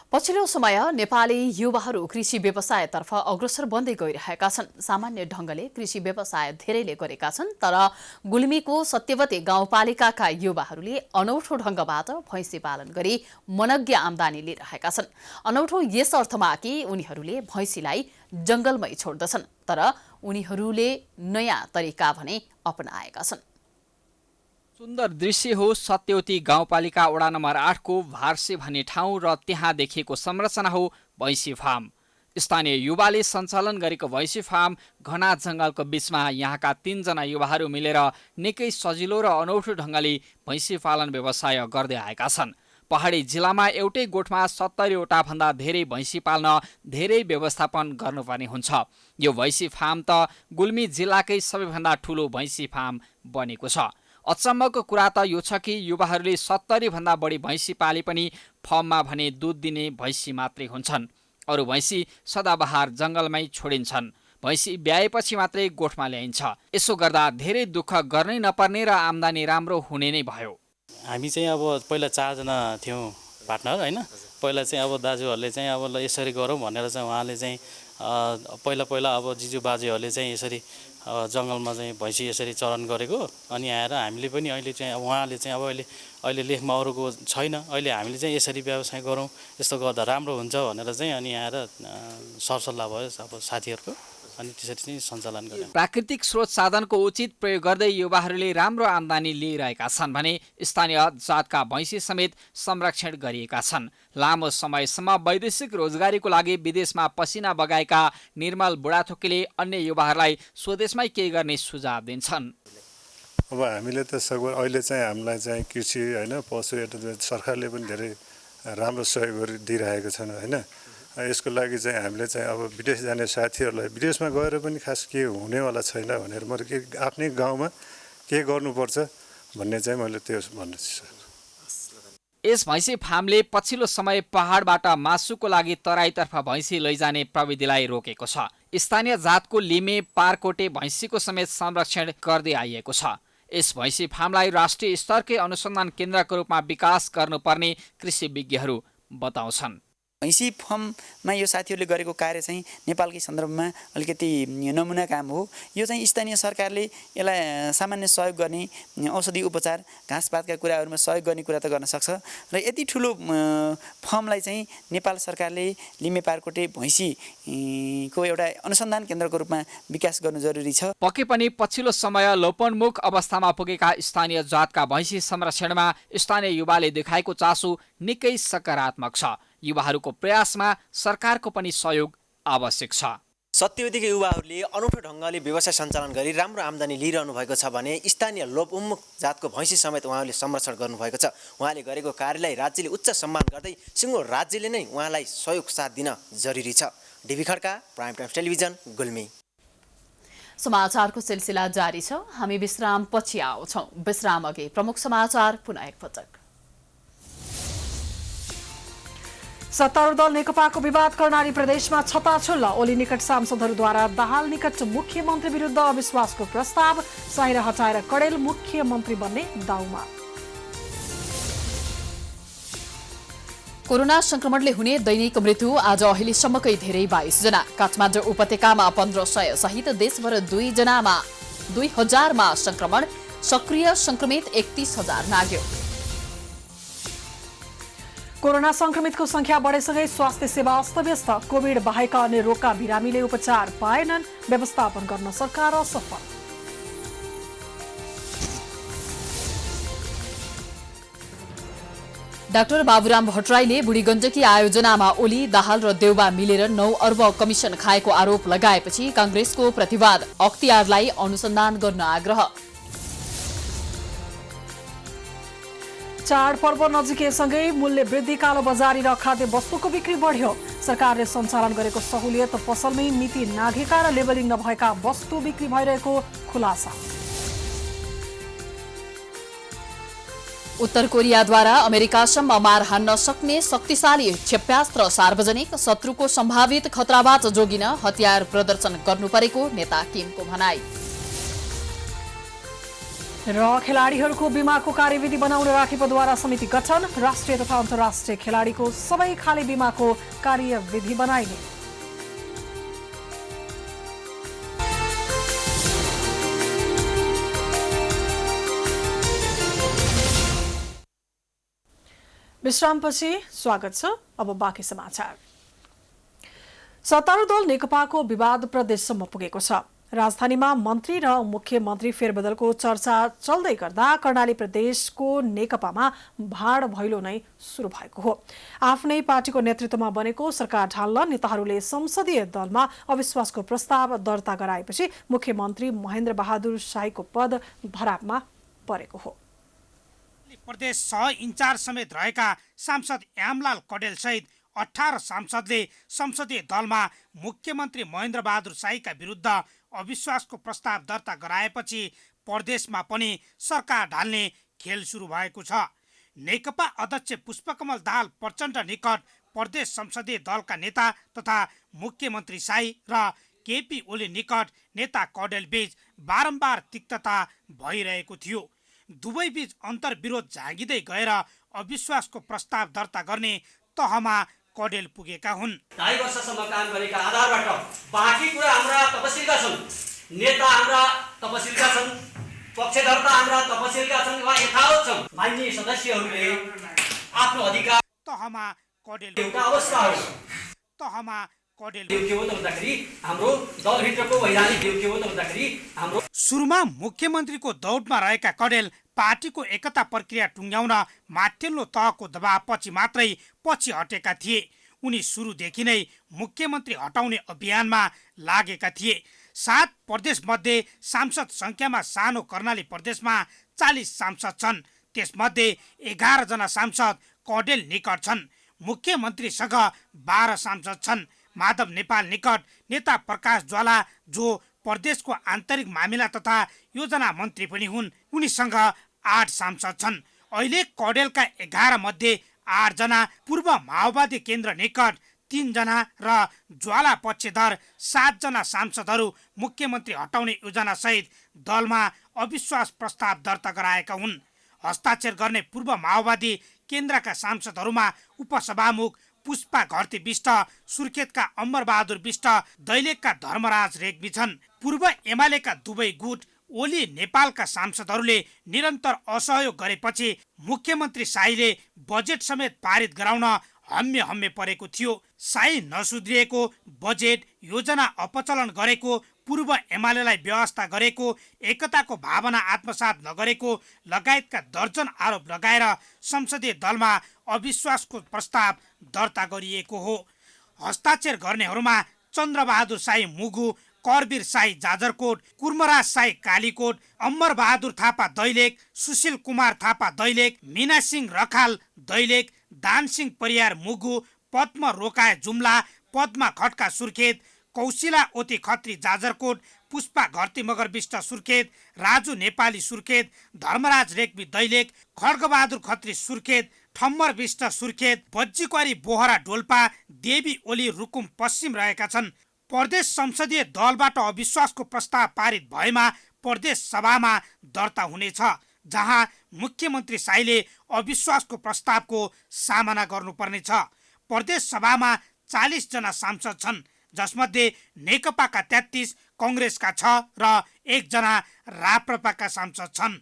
पछिल्लो समय नेपाली युवाहरू कृषि व्यवसायतर्फ अग्रसर बन्दै गइरहेका छन्। सामान्य ढंगले कृषि व्यवसाय धेरैले गरेका छन्, तर गुल्मीको सत्यवती गाउँपालिकाका युवाहरूले अनौठो ढंगबाट भैँसी पालन गरी मनज्ञ आमदानी लिइरहेका छन्। अनौठो यस अर्थमा कि उनीहरूले भैँसीलाई जंगलमै छोड्दछन्, तर उनीहरूले नयाँ तरिका भने अपनाएका छन्। सुन्दर दृश्य हो सत्यवती गाउँपालिका वडा नम्बर 8 को भार्से भन्ने ठाउँ र त्यहाँ देखिएको संरचना हो भैँसी फार्म। स्थानीय युवाले सञ्चालन गरेको भैँसी फार्म घना जंगलको बीचमा यहाँका 3 जना युवाहरू मिलेर निकै सजिलो र अनौठो ढंगले भैँसी पालन व्यवसाय गर्दै आएका छन्। पहाडी जिल्लामा एउटै गोठमा 70 वटा भन्दा धेरै भैँसी पाल्न धेरै व्यवस्थापन गर्नुपर्ने हुन्छ। यो भैँसी फार्म त गुल्मी जिल्लाकै सबैभन्दा ठूलो भैँसी फार्म बनेको छ। अचम्मको कुरा त यो छ कि युवाहरूले 70 भन्दा बढी भैँसी पाले पनि फर्ममा भने दुध दिने भैँसी मात्रै हुन्छन्। अरू भैँसी सदाबहार जंगलमै छोडिन्छन्। भैँसी ब्याएपछि मात्रै गोठमा ल्याइन्छ। यसो गर्दा धेरै दुःख गर्नै नपर्ने र आम्दानी राम्रो हुने नै भयो। हामी चाहिँ अब पहिला 4 जना थियौँ पार्टनर हैन। पहिला चाहिँ अब दाजुहरूले चाहिँ अब यसरी गरौँ भनेर चाहिँ उहाँले चाहिँ पहिला अब जिजु बाजेहरूले चाहिँ यसरी जंगलमा चाहिँ भैँसी यसरी चरण गरेको। अनि आएर हामीले पनि अहिले चाहिँ उहाँले चाहिँ अब अहिले लेखमा अरूको छैन, अहिले हामीले चाहिँ यसरी व्यवसाय गरौँ, यस्तो गर्दा राम्रो हुन्छ भनेर चाहिँ अनि आएर सरसल्लाह भयो अब साथीहरूको, अनि त्यसरी चाहिँ सञ्चालन गर्यौँ। प्राकृतिक स्रोत साधनको उचित प्रयोग गर्दै युवाहरूले राम्रो आम्दानी लिइरहेका छन् भने स्थानीय जातका भैँसी समेत संरक्षण गरिएका छन्। लामो समयसम्म वैदेशिक रोजगारीको लागि विदेशमा पसिना बगाएका निर्मल बुढाथोकीले अन्य युवाहरूलाई स्वदेशमै केही गर्ने सुझाव दिन्छन्। अब हामीले त अहिले चाहिँ हामीलाई चाहिँ कृषि हैन, पशु सरकारले पनि धेरै राम्रो सहयोग दिइरहेको छन् हैन। यसको लागि चाहिँ हामीले चाहिँ अब विदेश जाने साथीहरूलाई विदेशमा गएर पनि खास के हुनेवाला छैन भनेर म आफ्नै गाउँमा के गर्नुपर्छ भन्ने चाहिँ मैले त्यो भन्नु छ। यस भैँसी फार्मले पछिल्लो समय पहाडबाट मासुको लागि तराईतर्फ भैँसी लैजाने प्रविधिलाई रोकेको छ। स्थानीय जातको लिमे पारकोटे भैँसीको समेत संरक्षण गर्दै आइएको छ। यस भैँसी फार्मलाई राष्ट्रिय स्तरकै अनुसन्धान केन्द्रको रूपमा विकास गर्नुपर्ने कृषि विज्ञहरू बताउँछन्। भैँसी फर्ममा यो साथीहरूले गरेको कार्य चाहिँ नेपालकै सन्दर्भमा अलिकति नमुना काम हो। यो चाहिँ स्थानीय सरकारले यसलाई सामान्य सहयोग गर्ने, औषधि उपचार, घाँसपातका कुराहरूमा सहयोग गर्ने कुरा त गर्न सक्छ र यति ठुलो फर्मलाई चाहिँ नेपाल सरकारले लिमे पारकोटे भैँसीको एउटा अनुसन्धान केन्द्रको रूपमा विकास गर्नु जरुरी छ। पक्कै पनि पछिल्लो समय लोपन्मुख अवस्थामा पुगेका स्थानीय जातका भैँसी संरक्षणमा स्थानीय युवाले देखाएको चासो निकै सकारात्मक छ। युवाहरूको प्रयासमा सरकारको पनि सहयोग आवश्यक छ। सत्यवतीका युवाहरूले अनौठो ढङ्गले व्यवसाय सञ्चालन गरी राम्रो आम्दानी लिइरहनु भएको छ भने स्थानीय लोपउन्मुख जातको भैँसी समेत उहाँहरूले संरक्षण गर्नुभएको छ। उहाँले गरेको कार्यलाई राज्यले उच्च सम्मान गर्दै सिङ्गो राज्यले नै उहाँलाई सहयोग साथ दिन जरुरी छ। Dibi Khadka, prime times television, Gulmi. समाचारको सिलसिला जारी छ। हामी विश्राम पछि आउँछौँ। विश्राम अघि प्रमुख समाचार पुनः एकपटक। सत्तारूढ दल नेकपाको विवाद कर्णाली प्रदेशमा छताछुल्ल। ओली निकट सांसदहरूद्वारा दाहाल निकट मुख्यमन्त्री विरुद्ध अविश्वासको प्रस्ताव। साइर हटाएर कडेल मुख्यमन्त्री बन्ने दाउमा। कोरोना संक्रमणले हुने दैनिक मृत्यु आज अहिलेसम्मकै धेरै 22 जना। काठमाडौँ उपत्यकामा 1500 सहित देशभर 2000मा संक्रमण। सक्रिय संक्रमित 31,000 नाग्यो। कोरोना संक्रमितको संख्या बढेसँगै स्वास्थ्य सेवा अस्तव्यस्त। कोभिड बाहेकका अन्य रोगका बिरामीले उपचार पाएनन्। व्यवस्थापन गर्न सरकार असफल। डाक्टर बाबुराम भट्टराईले बुढीगण्डकी आयोजनामा ओली, दाहाल र देउबा मिलेर 9 अर्ब कमिसन खाएको आरोप लगाएपछि कांग्रेसको प्रतिवाद। अख्तियारलाई अनुसन्धान गर्न आग्रह। चाडपर्व नजिकैसँगै मूल्य वृद्धि, कालोबजारी र खाद्य वस्तुको बिक्री बढ्यो। सरकारले सञ्चालन गरेको सहुलियत पसलमै मिति नाघेका र लेबलिङ नभएका वस्तु बिक्री भइरहेको खुलासा। उत्तर कोरियाद्वारा अमेरिकासम्म मार हान्न सक्ने शक्तिशाली क्षेप्यास्त्र सार्वजनिक। शत्रुको सम्भावित खतराबाट जोगिन हतियार प्रदर्शन गर्नुपरेको नेता किमको भनाई। र खेलाडीहरूको बीमाको कार्यविधि बनाउन राखेपद्वारा समिति गठन। राष्ट्रिय तथा अन्तर्राष्ट्रिय खेलाडीको सबै खाले बीमाको कार्यविधि बनाइने। विश्रामपछि स्वागत छ। अब बाँकी समाचार। सत्तारूढ दल नेकपाको विवाद प्रदेशसम्म पुगेको छ। राजधानीमा मन्त्री र मुख्यमन्त्री फेरबदलको चर्चा चल्दै गर्दा कर्णाली प्रदेशको नेकपामा भाड भैलो नै सुरु भएको हो। आफ्नै पार्टीको नेतृत्वमा बनेको सरकार ढाल्न नेताहरूले संसदीय दलमा अविश्वासको प्रस्ताव दर्ता गराएपछि मुख्यमन्त्री महेन्द्र बहादुर शाहीको पद धरापमा परेको हो। प्रदेश सह इन्चार्ज समेत रहेका सांसद यामलाल कडेल सहित 18 सांसदले संसदीय दलमा मुख्यमन्त्री महेन्द्र बहादुर शाहीका विरुद्ध अविश्वासको प्रस्ताव दर्ता गराएपछि प्रदेशमा पनि सरकार ढाल्ने खेल सुरु भएको छ। नेकपा अध्यक्ष पुष्पकमल दाहाल प्रचण्ड निकट प्रदेश संसदीय दलका नेता तथा मुख्यमन्त्री शाही र केपी ओली निकट नेता कडेल बीच बारम्बार तिक्तता भइरहेको थियो। दुवै बीच अन्तर्विरोध झाँगिँदै गएर अविश्वासको प्रस्ताव दर्ता गर्ने तहमा कडेल पुगेका हुन्। 2.5 वर्षसम्म काम गरेका आधारबाट बाँकी कुरा हाम्रा तपसिलका छन्, नेता हाम्रा तपसिलका छन्, पक्षधर्ता हाम्रा तपसिलका छन् वा यथावत छन्। माननीय सदस्यहरूले आफ्नो अधिकार तहमा कडेल एउटा अवस्था हो। तहमा कडेल के हो त भन्दाखेरि हाम्रो दलभित्रको वैधानिक के हो त भन्दाखेरि हाम्रो सुरुमा मुख्यमन्त्रीको दौडमा रहेका कडेल पार्टीको एकता प्रक्रिया टुङ्ग्याउन माथिल्लो तहको दबावपछि मात्रै पछि हटेका थिए। उनी सुरुदेखि नै मुख्यमन्त्री हटाउने अभियानमा लागेका थिए। 7 प्रदेश मध्ये सांसद संख्यामा सानो कर्णाली प्रदेशमा 40 सांसद छन्। त्यसमध्ये 11 जना सांसद कडेल निकट छन्। मुख्यमन्त्रीसँग 12 सांसद छन्। माधव नेपाल निकट नेता प्रकाश ज्वाला जो प्रदेशको आन्तरिक मामिला तथा योजना मन्त्री पनि हुन्, उनीसँग 8 सांसद छन्। अहिले कडेलका 11 मध्ये 8 जना पूर्व माओवादी केन्द्र निकट 3 जना र ज्वाला पक्षधर 7 जना सांसदहरू मुख्यमन्त्री हटाउने योजना सहित दलमा अविश्वास प्रस्ताव दर्ता गराएका हुन्। हस्ताक्षर गर्ने पूर्व माओवादी केन्द्रका सांसदहरूमा उपसभामुख पुष्पा घरती विष्ट, सुर्खेतका अमर बहादुर विष्ट, दैलेखका धर्मराज रेग्मी छन्। पूर्व एमालेका दुवै गुट ओली नेपालका सांसदहरूले निरन्तर असहयोग गरेपछि मुख्यमन्त्री शाहीले बजेट समेत पारित गराउन हम्मे परेको थियो। शाही नसुध्रिएको बजेट योजना अपचलन गरेको, पूर्व एमालेलाई व्यवस्था गरेको, एकताको भावना आत्मसात नगरेको लगायतका दर्जन आरोप लगाएर संसदीय दलमा अविश्वासको प्रस्ताव दर्ता गरिएको हो। हस्ताक्षर गर्नेहरूमा चन्द्रबहादुर शाही मुगु, करवीर शाही जाजरकोट, कुर्मराज शाही कालीकोट, अमर बहादुर थापा दैलेख, सुशील कुमार थापा दैलेख, मीना सिंह रखाल दैलेख, दानसिंह परियार मुगु, पद्म रोकाए जुम्ला, पद्मा खड्का सुर्खेत, कौशिला ओती खत्री जाजरकोट, पुष्पा घरती मगर विष्ट सुर्खेत, राजु नेपाली सुर्खेत, धर्मराज रेग्मी दैलेख, खड्गबहादुर खत्री सुर्खेत, ठम्बर विष्ट सुर्खेत, बज्जीक्वारी बोहरा डोल्पा, देवी ओली रुकुम पश्चिम रहेका छन्। प्रदेश संसदीय दलबाट अविश्वासको प्रस्ताव पारित भएमा प्रदेश सभामा दर्ता हुनेछ, जहाँ मुख्यमन्त्री शाहीले अविश्वासको प्रस्तावको सामना गर्नुपर्नेछ। प्रदेश सभामा 40 जना सांसद छन्, जसमध्ये नेकपाका 33, कांग्रेसका 6 र 1 जना राप्रपाका सांसद छन्।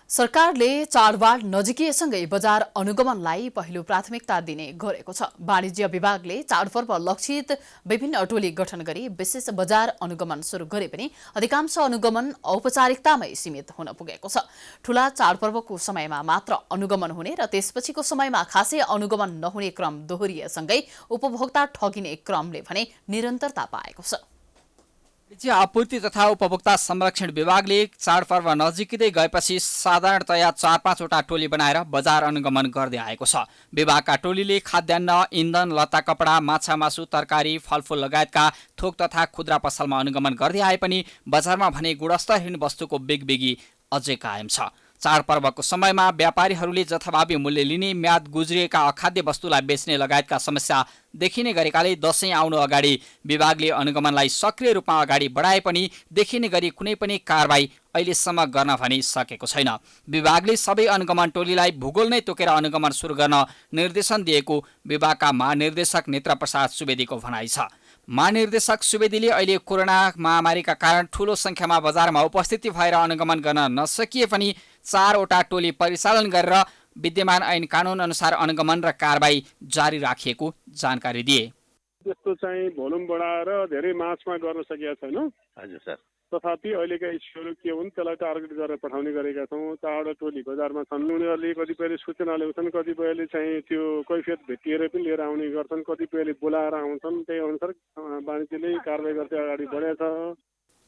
सरकारले चाडबाड नजिकिएसँगै बजार अनुगमनलाई पहिलो प्राथमिकता दिने गरेको छ। वाणिज्य विभागले चाडपर्व लक्षित विभिन्न टोली गठन गरी विशेष बजार अनुगमन सुरु गरे पनि अधिकांश अनुगमन औपचारिकतामै सीमित हुन पुगेको छ। ठूला चाडपर्वको समयमा मात्र अनुगमन हुने र त्यसपछिको समयमा खासै अनुगमन नहुने क्रम दोहोरिएसँगै उपभोक्ता ठगिने क्रमले भने निरन्तरता पाएको छ। वाणिज्य आपूर्ति तथा उपभोक्ता संरक्षण विभागले चाडपर्व नजिकिँदै गएपछि साधारणतया 4-5 वटा टोली बनाएर बजार अनुगमन गर्दै आएको छ। विभागका टोलीले खाद्यान्न, इन्धन, लत्ता कपडा, माछा मासु, तरकारी, फलफूल लगायतका थोक तथा खुद्रा पसलमा अनुगमन गर्दै आए पनि बजारमा भने गुणस्तरहीन वस्तुको बिगबिगी अझै कायम छ। चाडपर्वको समयमा व्यापारीहरूले जथाभावी मूल्य लिने, म्याद गुज्रिएका अखाद्य वस्तुलाई बेच्ने लगायतका समस्या देखिने गरेकाले दशैं आउनु अगाडि विभागले अनुगमनलाई सक्रिय रूपमा अगाडि बढाए पनि देखिने गरी कुनै पनि कारबाही अहिलेसम्म गर्न भनी सकेको छैन। विभागले सबै अनुगमन टोलीलाई भूगोल नै तोकेर अनुगमन सुरु गर्न निर्देशन दिएको विभागका महानिर्देशक नेत्र प्रसाद सुवेदीको भनाइ छ। महानिर्देशक सुवेदीले अहिले कोरोना महामारीका कारण ठूलो संख्यामा बजारमा उपस्थिति भएर अनुगमन गर्न नसकिए पनि 4 वटा टोली परिचालन गरेर विद्यमान ऐन कानून अनुसार अनुगमन र कारबाही जारी राखिएको जानकारी दिए। त्यस्तो चाहिँ भोल्युम बढाएर धेरै मार्चमा गर्न सकिएको छैन। हजुर सर। तथापि अहिलेका इस्युहरू के हुन् त्यसलाई टार्गेट गरेर पठाउने गरेका छौँ। 4 वटा टोली बजारमा छन्। उनीहरूले कतिपयले सूचना ल्याउँछन्, कतिपयले चाहिँ त्यो कैफियत भेटिएर पनि लिएर आउने गर्छन्, कतिपयले बोलाएर आउँछन्। त्यही अनुसार वाणिज्यले कारबाही गर्दै अगाडि बढेको छ।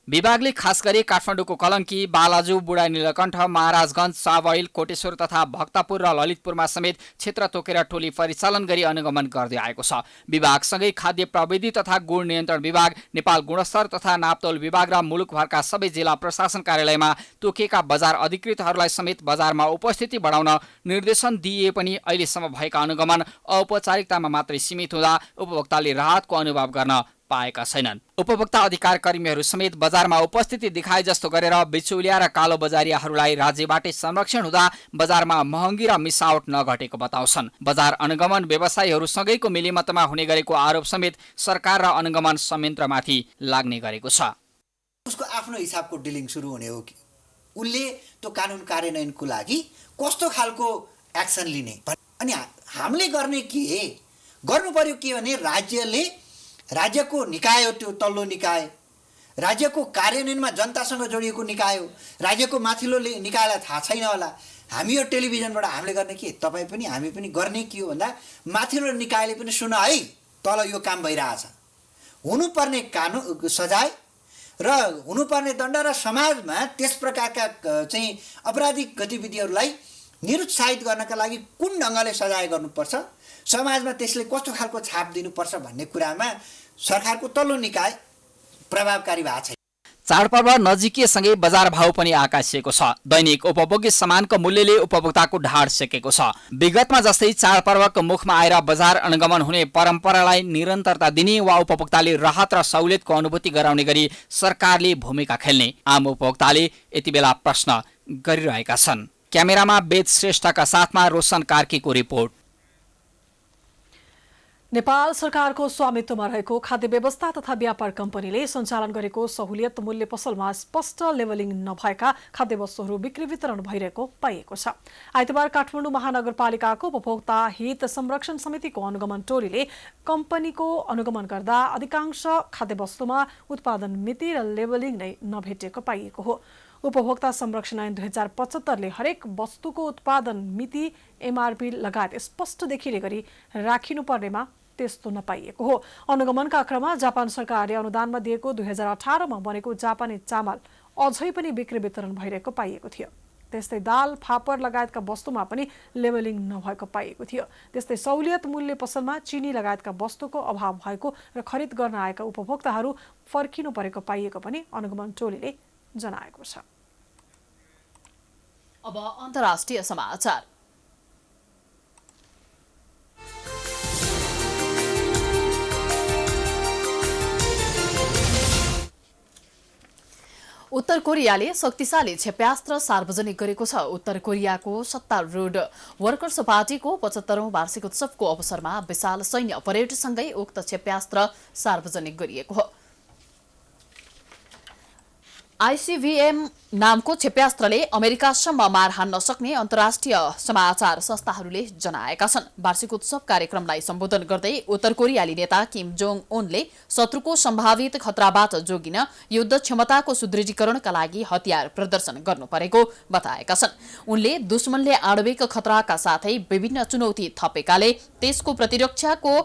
विभागले खास गरी काठमाडौँको कलङ्की, बालाजु, बुढा नीलकण्ठ, महाराजगञ्ज, सावैल, कोटेश्वर तथा भक्तपुर र ललितपुरमा समेत क्षेत्र तोकेर टोली परिचालन गरी अनुगमन गर्दै आएको छ। विभागसँगै खाद्य प्रविधि तथा गुण नियन्त्रण विभाग, नेपाल गुणस्तर तथा नापतोल विभाग र मुलुकभरका सबै जिल्ला प्रशासन कार्यालयमा तोकिएका बजार अधिकृतहरूलाई समेत बजारमा उपस्थिति बढाउन निर्देशन दिए पनि अहिलेसम्म भएका अनुगमन औपचारिकतामा मात्रै सीमित हुँदा उपभोक्ताले राहतको अनुभव गर्न पाएका छैनन्। उपभोक्ता अधिकार कर्मीहरू समेत बजारमा उपस्थिति देखाए जस्तो गरेर बिचौलिया र कालो बजारियाहरूलाई राज्यबाटै संरक्षण हुँदा बजारमा महँगी र मिसावट नघटेको बताउँछन्। बजार अनुगमन व्यवसायीहरूसँगैको मिलिमतमा हुने गरेको आरोप समेत सरकार र अनुगमन संयन्त्रमाथि लाग्ने गरेको छ। उसको आफ्नो हिसाबको डिलिङ सुरु हुने हो कि उसले त्यो कानुन कार्यान्वयनको लागि कस्तो खालको एक्सन लिने, अनि हामीले गर्ने के गर्नु पर्यो के भने राज्यको निकाय हो, त्यो तल्लो निकाय राज्यको कार्यान्वयनमा जनतासँग जोडिएको निकाय हो। राज्यको माथिल्लो निकायलाई थाहा छैन होला। हामी यो टेलिभिजनबाट हामीले गर्ने के, तपाईँ पनि हामी पनि गर्ने के हो भन्दा माथिल्लो निकायले पनि सुन है तल यो काम भइरहेछ, हुनुपर्ने कानुन सजाय र हुनुपर्ने दण्ड र समाजमा त्यस प्रकारका चाहिँ अपराधिक गतिविधिहरूलाई निरुत्साहित गर्नका लागि कुन ढङ्गले सजाय गर्नुपर्छ, समाजमा त्यसले कस्तो खालको छाप दिनुपर्छ भन्ने कुरामा सरकारको तल्लो निकाय प्रभावकारी भएको छैन। चाडपर्व नजिकिएसँगै बजार भाउ पनि आकाशिएको छ। दैनिक उपभोग्य सामानको मूल्यले उपभोक्ताको ढाड सेकेको छ। विगतमा जस्तै चाडपर्वको मुखमा आएर बजार अनुगमन हुने परम्परालाई निरन्तरता दिने वा उपभोक्ताले राहत र सहुलियतको अनुभूति गराउने गरी सरकारले भूमिका खेल्ने आम उपभोक्ताले यति बेला प्रश्न गरिरहेका छन्। क्यामेरामा वेद श्रेष्ठका साथमा रोशन कार्कीको रिपोर्ट। नेपाल सरकारको स्वामित्वमा रहेको खाद्य व्यवस्था तथा व्यापार कम्पनीले सञ्चालन गरेको सहुलियत मूल्य पसलमा स्पष्ट लेभलिङ नभएका खाद्य वस्तुहरू बिक्री वितरण भइरहेको पाइएको छ। आइतबार काठमाडौँ महानगरपालिकाको उपभोक्ता हित संरक्षण समितिको अनुगमन टोलीले कम्पनीको अनुगमन गर्दा अधिकांश खाद्य वस्तुमा उत्पादन मिति र लेभलिङ नै नभेटेको पाइएको हो। उपभोक्ता संरक्षण ऐन 2075ले हरेक वस्तुको उत्पादन मिति, एमआरपी लगायत स्पष्ट देखिने गरी राखिनुपर्नेमा त्यस्तो नपाइएको हो। अनुगमनका क्रममा जापान सरकारले अनुदानमा दिएको 2018 मा बनेको जापानी चामल अझै पनि बिक्री वितरण भइरहेको पाइएको थियो। त्यस्तै दाल, फापर लगायतका वस्तुमा पनि लेबलिङ नभएको पाइएको थियो। त्यस्तै सहुलियत मूल्य पसलमा चिनी लगायतका वस्तुको अभाव भएको र खरिद गर्न आएका उपभोक्ताहरू फर्किनु परेको पाइएको पनि अनुगमन टोलीले जनाएको छ। अब अन्तर्राष्ट्रिय समाचार। उत्तर कोरियाले शक्तिशाली क्षेप्यास्त्र सार्वजनिक गरेको छ। उत्तर कोरियाको सत्तारूढ वर्कर्स पार्टीको 75औं वार्षिक उत्सवको अवसरमा विशाल सैन्य परेडसँगै उक्त क्षेप्यास्त्र सार्वजनिक गरिएको हो। ICBM नामको क्षेप्यास्त्रले अमेरिकासम्म मार हान्न सक्ने अन्तर्राष्ट्रिय समाचार संस्थाहरूले जनाएका छन्। वार्षिक उत्सव कार्यक्रमलाई सम्बोधन गर्दै उत्तर कोरियाली नेता किम जोङ उनले शत्रुको सम्भावित खतराबाट जोगिन युद्ध क्षमताको सुदृढीकरणका लागि हतियार प्रदर्शन गर्नुपरेको बताएका छन्। उनले दुश्मनले आणविक खतराका साथै विभिन्न चुनौती थपेकाले त्यसको प्रतिरक्षाको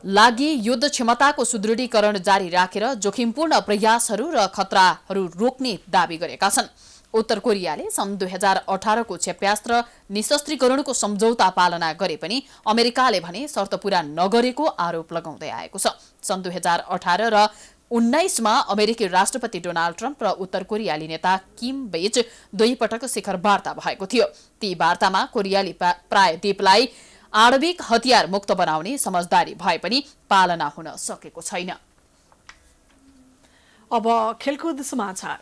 लागि युद्ध क्षमताको सुदृढीकरण जारी राखेर जोखिमपूर्ण प्रयासहरू र खतराहरू रोक्ने दावी गरेका छन्। उत्तर कोरियाले सन् 2018 को क्षेप्यास्त्र निशस्त्रीकरणको सम्झौता पालना गरे पनि अमेरिकाले भने शर्त पूरा नगरेको आरोप लगाउँदै आएको छ। सन् 2018 र 19 मा अमेरिकी राष्ट्रपति डोनाल्ड ट्रम्प र उत्तर कोरियाली नेता किम बीच दुई पटक शिखर वार्ता भएको थियो। ती वार्तामा कोरियाली प्रायद्वीपलाई आणविक हतियार मुक्त बनाउने समझदारी भए पनि पालना हुन सकेको छैन। अब खेलकुद समाचार।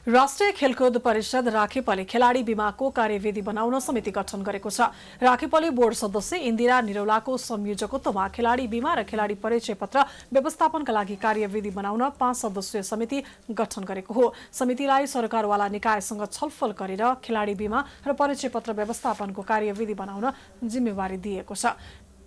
राष्ट्रिय खेलकुद परिषद राखेपले खेलाडी बीमाको कार्यविधि बनाउन समिति गठन गरेको छ। राखेपले बोर्ड सदस्य इन्दिरा निरौलाको संयोजकत्वमा खेलाडी बीमा र खेलाडी परिचय पत्र व्यवस्थापनका लागि कार्यविधि बनाउन 5 सदस्यीय समिति गठन गरेको हो। समितिलाई सरकारवाला निकायसँग छलफल गरेर खेलाडी बीमा र परिचय पत्र व्यवस्थापनको कार्यविधि बनाउन जिम्मेवारी दिएको छ।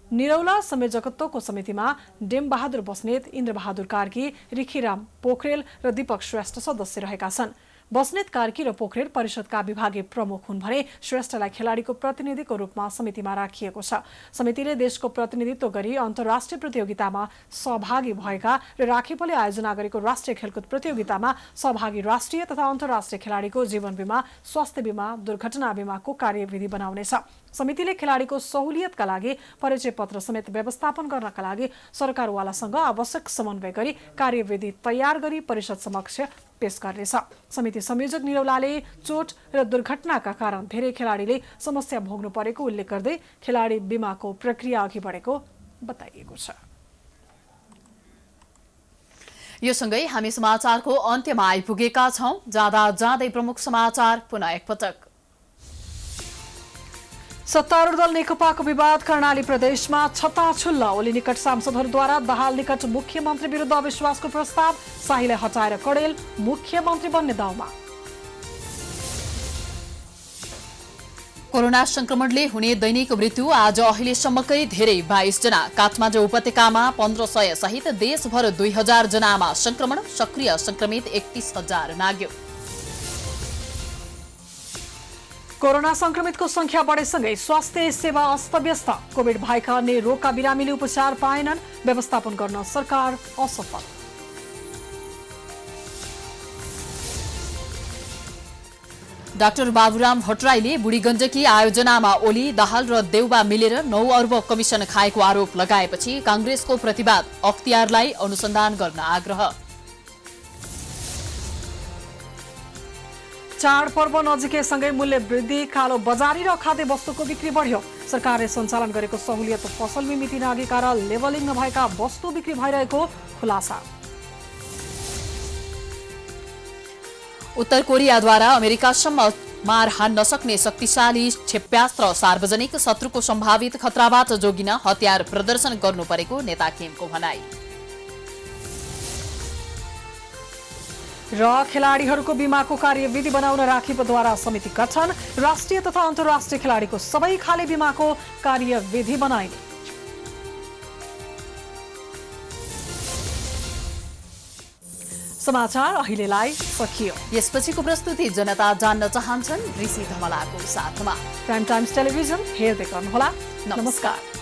निरौला संयोजकत्वको समितिमा डेमबहादुर बस्नेत, इन्द्रबहादुर कार्की, रिखीराम पोखरेल र दीपक श्रेष्ठ सदस्य रहेका छन्। बस्नेत, कार्की र पोखरेल परिषदका विभागीय प्रमुख हुन् भने श्रेष्ठलाई खेलाडीको प्रतिनिधिको रूपमा समितिमा राखिएको छ। समितिले देशको प्रतिनिधित्व गरी अन्तर्राष्ट्रिय प्रतियोगितामा सहभागी भएका र राखेपले आयोजना गरेको राष्ट्रिय खेलकुद प्रतियोगितामा सहभागी राष्ट्रिय तथा अन्तर्राष्ट्रिय खेलाडीको जीवन बीमा, स्वास्थ्य बीमा, दुर्घटना बीमाको कार्यविधि बनाउनेछ। समितिले खेलाडीको सहुलियतका लागि परिचय पत्र समेत व्यवस्थापन गर्नका लागि सरकारवालासँग आवश्यक समन्वय गरी कार्यविधि तयार गरी परिषद समक्ष पेश गर्नेछ। समिति संयोजक निरौलाले चोट र दुर्घटनाका कारण धेरै खेलाडीले समस्या भोग्नु परेको उल्लेख गर्दै खेलाडी बीमाको प्रक्रिया अघि बढेको बताइएको छ। यो सँगै हामी समाचारको अन्त्यमा आइपुगेका छौं। जाँदा जाँदै प्रमुख समाचार पुनः एकपटक। सत्तारूढ दल नेकपाको विवाद कर्णाली प्रदेशमा छताछुल्ल। ओली निकट सांसदहरूद्वारा दाहाल निकट मुख्यमन्त्री विरुद्ध अविश्वासको प्रस्ताव, शाहीलाई हटाएर कडेल मुख्यमन्त्री बन्ने दाउमा। कोरोना संक्रमणले हुने दैनिक मृत्यु आज अहिलेसम्मकै धेरै 22 जना। काठमाडौँ उपत्यकामा 1500 सहित देशभर 2000 जनामा संक्रमण, सक्रिय संक्रमित 31,000 नाग्यो। कोरोना संक्रमितको संख्या बढेसँगै स्वास्थ्य सेवा अस्तव्यस्त। कोभिड भएका अन्य रोगका बिरामीले उपचार पाएनन्, व्यवस्थापन गर्न सरकार असफल। डाक्टर बाबुराम भट्टराईले बुढीगण्डकी आयोजनामा ओली, दाहाल र देउबा मिलेर 9 अर्ब कमिसन खाएको आरोप लगाएपछि कांग्रेसको प्रतिवाद, अख्तियारलाई अनुसन्धान गर्न आग्रह। चाडपर्व नजिकैसँगै मूल्य वृद्धि, कालो बजारी र खाद्य वस्तुको बिक्री बढ्यो। सरकारले सञ्चालन गरेको सहुलियत पसलमै मिति नागेका र लेबलिङ नभएका वस्तु बिक्री भइरहेको खुलासा। उत्तर कोरियाद्वारा अमेरिकासम्म मार हान्न सक्ने शक्तिशाली क्षेप्यास्त्र सार्वजनिक, शत्रुको सम्भावित खतराबाट जोगिन हतियार प्रदर्शन गर्नु परेको नेता किमको भनाई। र खेलाडीहरूको बीमाको कार्यविधि बनाउन राखेपद्वारा समिति गठन, राष्ट्रिय तथा अन्तर्राष्ट्रिय खेलाडीको सबै खाले बीमाको कार्यविधि बनाइने। समाचार अहिलेलाई सकियो। यसपछिको प्रस्तुति जनता जान्न चाहन्छन् ऋषि धमलाको साथमा। प्राइम टाइम्स टेलिभिजन हेर्दै गर्नुहोला। नमस्कार।